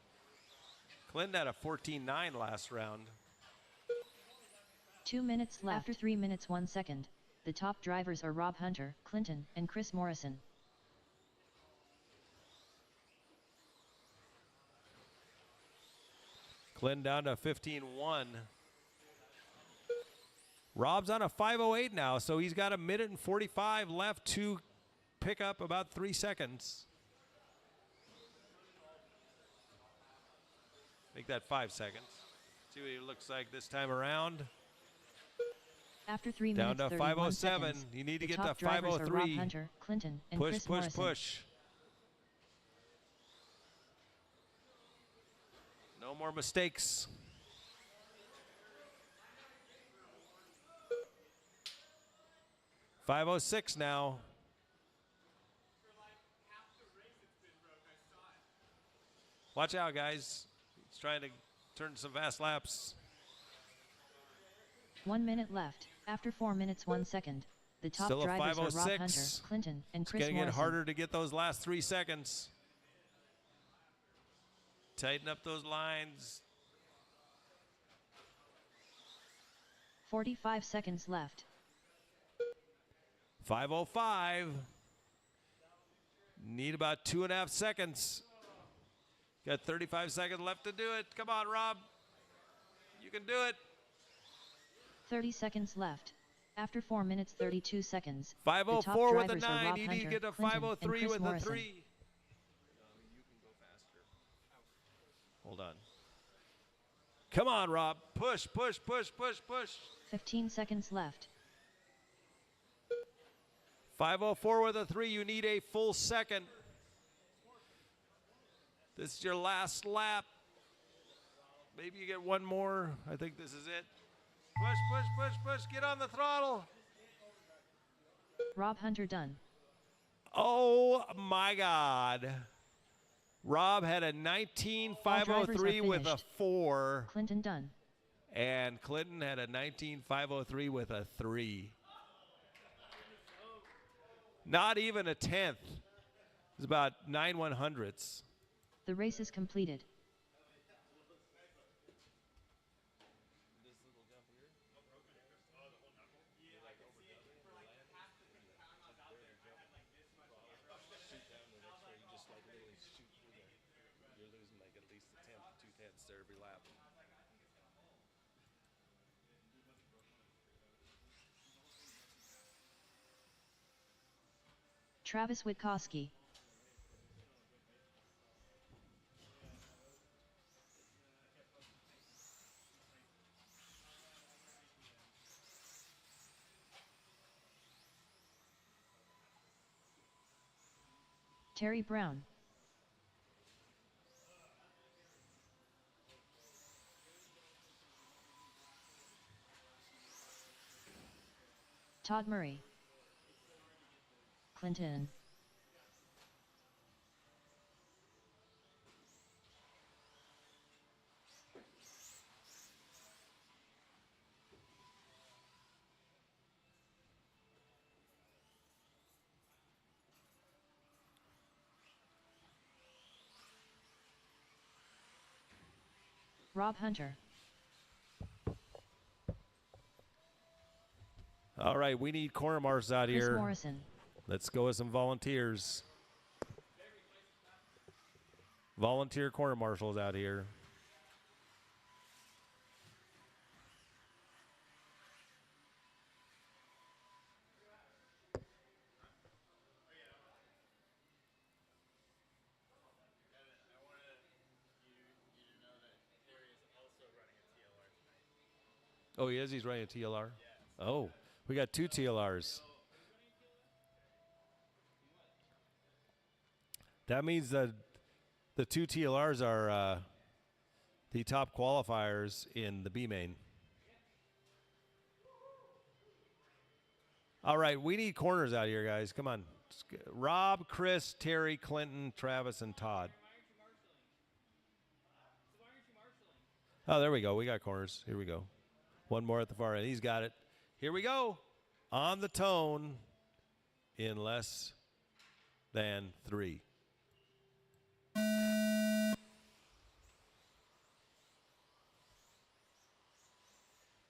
Speaker 1: Clinton had a 14:9 last round.
Speaker 2: 2 minutes left. After 3 minutes 1 second, the top drivers are Rob Hunter, Clinton, and Chris Morrison.
Speaker 1: Clinton down to 15:1. Rob's on a 5:08 now, so he's got a minute and 45 left to pick up about 3 seconds. Make that 5 seconds. See what he looks like this time around.
Speaker 2: After 3
Speaker 1: down
Speaker 2: minutes
Speaker 1: to
Speaker 2: 31
Speaker 1: 5:07.
Speaker 2: seconds,
Speaker 1: You need to
Speaker 2: the
Speaker 1: get
Speaker 2: top
Speaker 1: to
Speaker 2: drivers are
Speaker 1: 5:03.
Speaker 2: Rob Hunter, Clinton, and
Speaker 1: Push,
Speaker 2: Chris
Speaker 1: push,
Speaker 2: Morrison.
Speaker 1: push. No more mistakes. .506 now. Watch out, guys. He's trying turn some fast laps.
Speaker 2: 1 minute left. After 4 minutes 1 second, the top
Speaker 1: Still a
Speaker 2: drivers are Rob
Speaker 1: 5:06.
Speaker 2: Hunter, Clinton, and
Speaker 1: It's
Speaker 2: Chris
Speaker 1: going to get
Speaker 2: Morrison.
Speaker 1: harder to get those last 3 seconds. Tighten up those lines.
Speaker 2: 45 seconds left.
Speaker 1: 5:05. Need about 2.5 seconds. Got 35 seconds left to do it. Come on, Rob. You can do it.
Speaker 2: 30 seconds left. After 4 minutes 32 seconds,
Speaker 1: 5:04 with a
Speaker 2: drivers are
Speaker 1: 9.
Speaker 2: Rob
Speaker 1: You
Speaker 2: Hunter,
Speaker 1: need to get to
Speaker 2: Clinton, and
Speaker 1: 5:03
Speaker 2: Chris
Speaker 1: with
Speaker 2: Morrison.
Speaker 1: a 3. You can go faster. Hold on. Come on, Rob. Push, push, push, push, push.
Speaker 2: 15 seconds left.
Speaker 1: 5:04 with a 3. You need a full second. This is your last lap. Maybe you get one more. I think this is it. Push, push, push, push. Get on the throttle.
Speaker 2: Rob Hunter done.
Speaker 1: Oh, my God. Rob had a 19.503 with a 4.
Speaker 2: Clinton done.
Speaker 1: And Clinton had a 19.503 with a 3. Not even a tenth. It's about 9/100ths.
Speaker 2: The race is completed.
Speaker 1: You're losing like at least a tenth, 2/10 there every lap.
Speaker 2: Travis Witkowski. Terry Brown. Todd Murray. Clinton. Rob Hunter.
Speaker 1: All right, we need corner marshals out
Speaker 2: Chris
Speaker 1: here.
Speaker 2: Morrison.
Speaker 1: Let's go with some volunteers. Volunteer corner marshals out here. Oh, he is? He's running a TLR? Oh, we got 2 TLRs. That means that the 2 TLRs are the top qualifiers in the B main. All right, we need corners out here, guys. Come on. Rob, Chris, Terry, Clinton, Travis, and Todd. Oh, there we go. We got corners. Here we go. One more at the far end. He's got it. Here we go. On the tone in less than 3.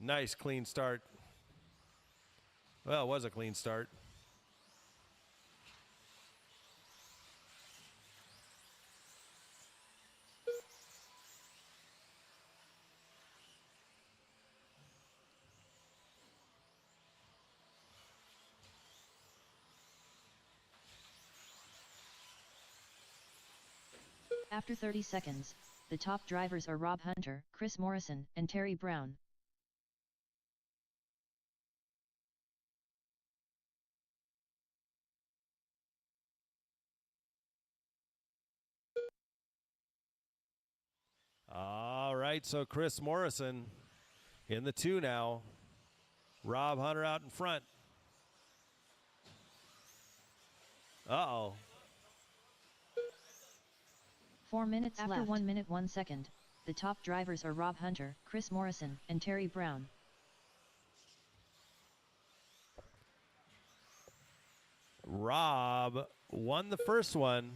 Speaker 1: Nice clean start. Well, it was a clean start.
Speaker 2: After 30 seconds, the top drivers are Rob Hunter, Chris Morrison, and Terry Brown.
Speaker 1: All right, so Chris Morrison in the 2 now. Rob Hunter out in front. Uh-oh.
Speaker 2: 4 minutes after left. 1 minute 1 second, The top drivers are Rob Hunter, Chris Morrison, and Terry Brown.
Speaker 1: Rob won the first one.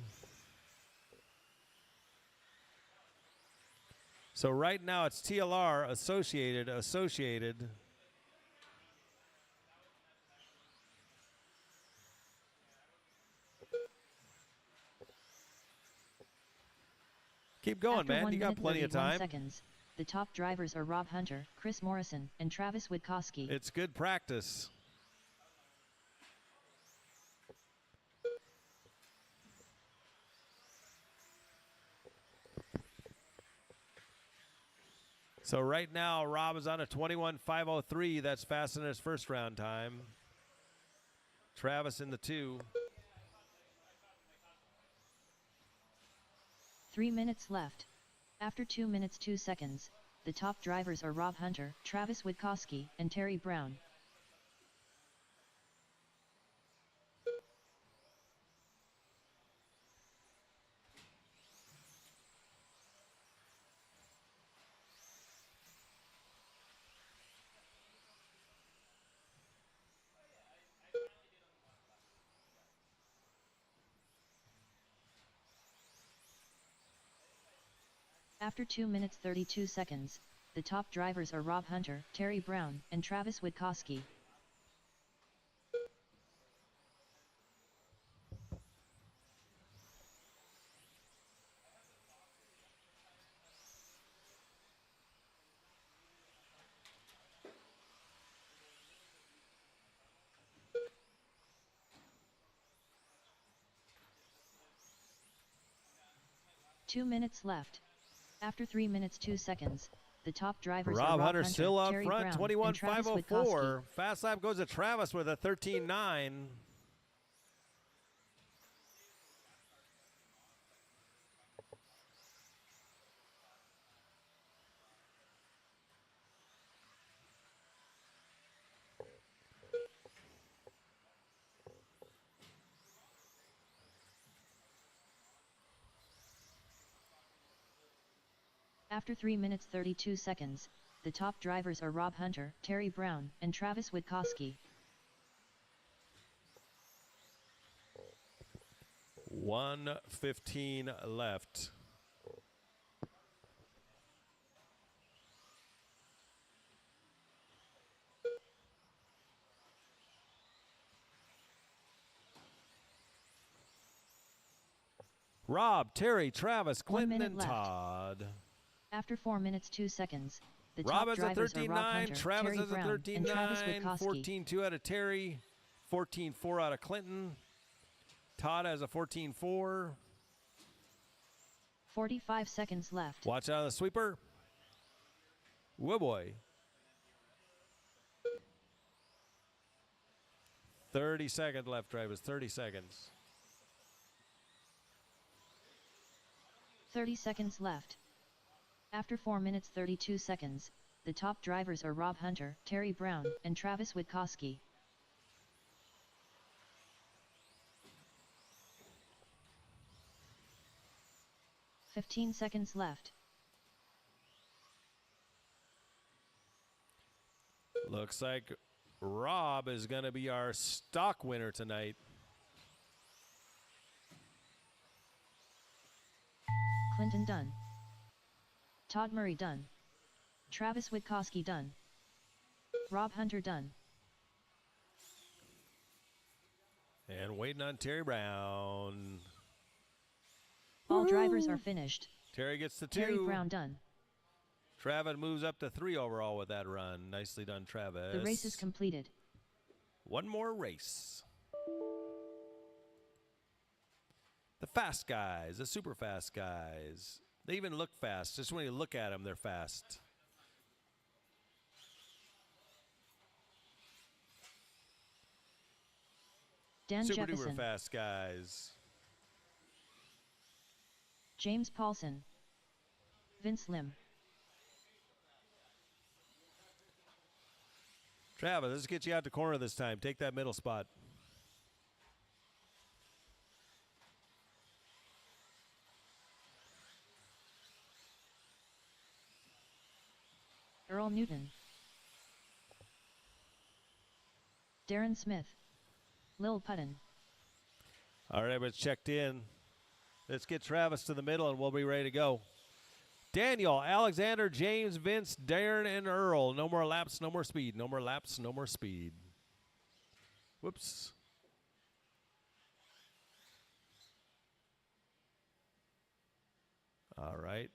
Speaker 1: So right now it's TLR, Associated. Keep going,
Speaker 2: After
Speaker 1: man.
Speaker 2: 1
Speaker 1: You got
Speaker 2: minute
Speaker 1: plenty of
Speaker 2: 31
Speaker 1: time.
Speaker 2: seconds, the top drivers are Rob Hunter, Chris Morrison, and Travis Witkowski.
Speaker 1: It's good practice. So right now, Rob is on a 21.503. That's faster than his first round time. Travis in the 2.
Speaker 2: 3 minutes left. After 2 minutes 2 seconds, the top drivers are Rob Hunter, Travis Witkowski, and Terry Brown. After 2 minutes 32 seconds, the top drivers are Rob Hunter, Terry Brown, and Travis Witkowski. Two minutes left. After 3 minutes 2 seconds, the top drivers are
Speaker 1: Rob
Speaker 2: Rob
Speaker 1: Hunter still up
Speaker 2: Terry
Speaker 1: front,
Speaker 2: Brown, and Travis Witkowski.
Speaker 1: 21.504. Fast lap goes to Travis with a 13.9.
Speaker 2: After 3 minutes 32 seconds, the top drivers are Rob Hunter, Terry Brown, and Travis Witkowski.
Speaker 1: 1:15 left. Rob, Terry, Travis,
Speaker 2: 1
Speaker 1: Clinton,
Speaker 2: minute
Speaker 1: and
Speaker 2: left.
Speaker 1: Todd.
Speaker 2: After 4 minutes 2 seconds, the
Speaker 1: Rob
Speaker 2: top
Speaker 1: has a
Speaker 2: drivers are Rob
Speaker 1: 13.9,
Speaker 2: Hunter,
Speaker 1: Travis
Speaker 2: Terry
Speaker 1: has a
Speaker 2: Brown, and Travis
Speaker 1: 13.9,
Speaker 2: Witkowski.
Speaker 1: 14.2 out of Terry, 14.4 out of Clinton. Todd has a 14.4.
Speaker 2: 45 seconds left.
Speaker 1: Watch out of the sweeper. Whoa, boy. 30 seconds left, Travis. 30 seconds.
Speaker 2: 30 seconds left. After 4 minutes 32 seconds, the top drivers are Rob Hunter, Terry Brown, and Travis Witkowski. 15 seconds left.
Speaker 1: Looks like Rob is going to be our stock winner tonight.
Speaker 2: Clinton done. Todd Murray done. Travis Witkowski done. Rob Hunter done.
Speaker 1: And waiting on Terry Brown.
Speaker 2: All drivers are finished.
Speaker 1: Terry gets the 2.
Speaker 2: Terry Brown done.
Speaker 1: Travis moves up to 3 overall with that run. Nicely done, Travis.
Speaker 2: The race is completed.
Speaker 1: One more race. The fast guys, the super fast guys. They even look fast. Just when you look at them, they're fast.
Speaker 2: Dan
Speaker 1: Super
Speaker 2: Jefferson.
Speaker 1: duper fast guys.
Speaker 2: James Paulson. Vince Lim.
Speaker 1: Travis, let's get you out the corner this time. Take that middle spot.
Speaker 2: Earl Newton, Darren Smith, Lil Putton.
Speaker 1: All right, everybody's checked in. Let's get Travis to the middle and we'll be ready to go. Daniel, Alexander, James, Vince, Darren, and Earl. No more laps, no more speed. No more laps, no more speed. Whoops. All right.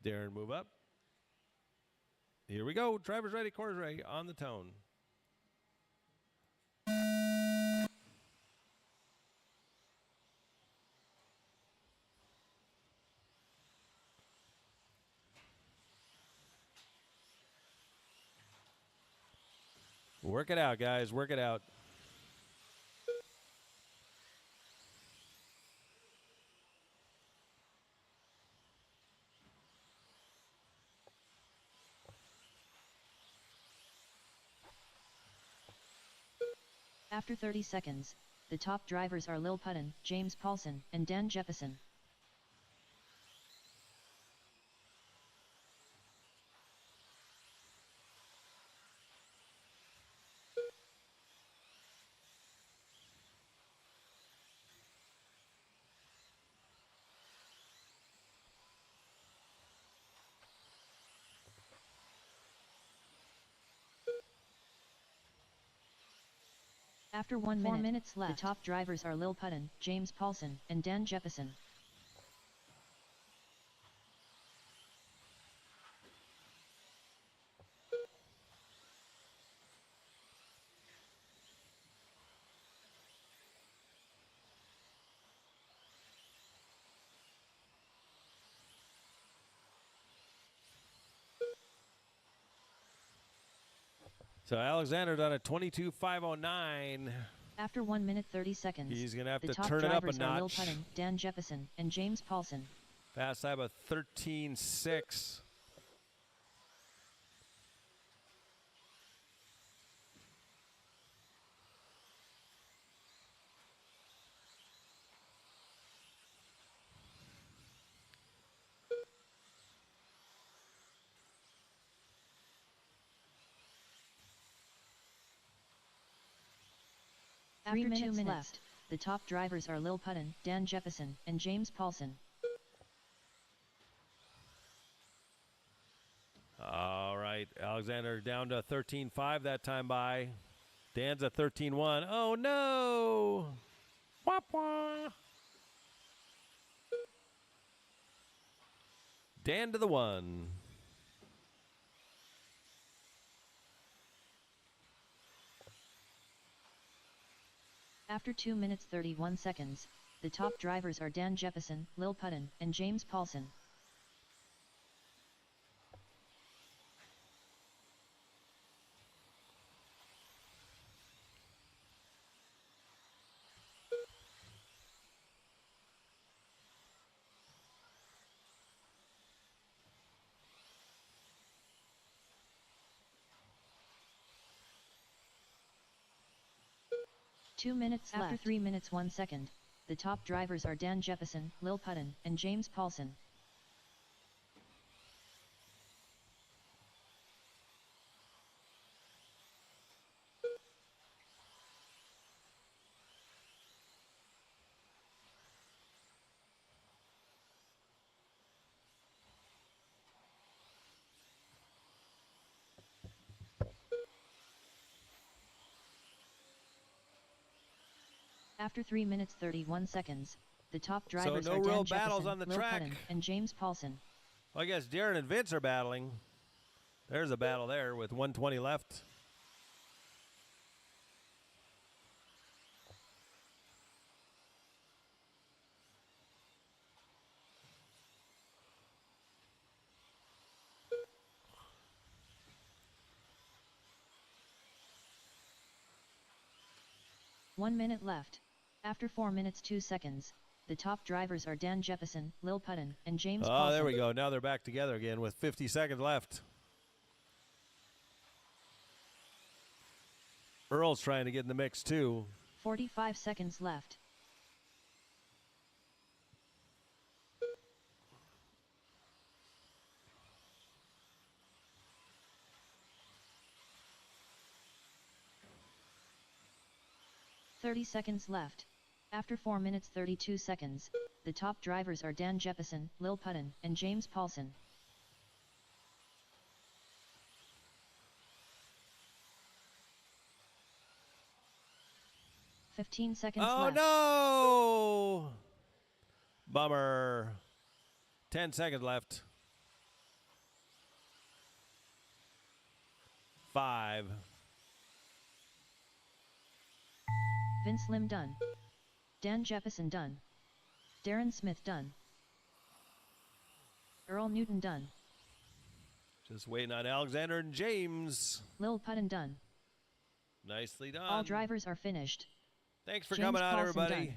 Speaker 1: Darren, move up. Here we go. Driver's ready, corner's ready, on the tone. Work it out, guys. Work it out.
Speaker 2: After 30 seconds, the top drivers are Lil Putton, James Paulson, and Dan Jefferson. After 1 minute, 4 minutes left, the top drivers are Lil Putton, James Paulson, and Dan Jefferson.
Speaker 1: So Alexander done a 22.509.
Speaker 2: After 1 minute 30 seconds,
Speaker 1: He's going to have
Speaker 2: the
Speaker 1: to
Speaker 2: top
Speaker 1: turn it up a
Speaker 2: drivers are Lil
Speaker 1: notch.
Speaker 2: Putton, Dan Jefferson, and James Paulson.
Speaker 1: Fast time of 13.6.
Speaker 2: After 2 minutes left, the top drivers are Lil Putton, Dan Jefferson, and James Paulson.
Speaker 1: All right, Alexander down to 13.5 that time by. Dan's at 13.1. Oh, no. Wah, wah. Dan to the 1.
Speaker 2: After 2 minutes 31 seconds, the top drivers are Dan Jefferson, Lil Putton, and James Paulson. Two minutes left. After 3 minutes 1 second, the top drivers are Dan Jefferson, Lil Putton, and James Paulson. After 3 minutes 31 seconds, the top drivers
Speaker 1: no
Speaker 2: are Dan
Speaker 1: real battles
Speaker 2: Jefferson,
Speaker 1: on the
Speaker 2: Lil
Speaker 1: track.
Speaker 2: Putton, and James Paulson.
Speaker 1: Well, I guess Darren and Vince are battling. There's a battle there with 120 left.
Speaker 2: One minute left. After 4 minutes 2 seconds, the top drivers are Dan Jefferson, Lil Putton, and James Paulson.
Speaker 1: Oh, there we go. Now they're back together again with 50 seconds left. Earl's trying to get in the mix too.
Speaker 2: 45 seconds left. 30 seconds left. After 4 minutes 32 seconds, the top drivers are Dan Jeppesen, Lil Putton, and James Paulson. 15 seconds left.
Speaker 1: Oh, no! Bummer. 10 seconds left. 5.
Speaker 2: Vince Lim done. Dan Jeppesen done. Darren Smith done. Earl Newton done.
Speaker 1: Just waiting on Alexander and James.
Speaker 2: Lil Putton done.
Speaker 1: Nicely done.
Speaker 2: All drivers are finished.
Speaker 1: Thanks for
Speaker 2: James
Speaker 1: coming out,
Speaker 2: Paulson
Speaker 1: everybody.
Speaker 2: done.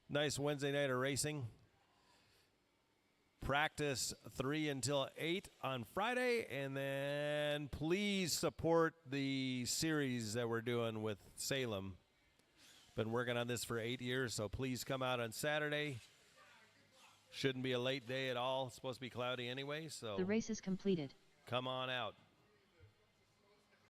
Speaker 1: Nice Wednesday night of racing. Practice 3 until 8 on Friday, and then please support the series that we're doing with Salem. Been working on this for 8 years, so please come out on Saturday. Shouldn't be a late day at all. It's supposed to be cloudy anyway, so
Speaker 2: The race is completed.
Speaker 1: come on out.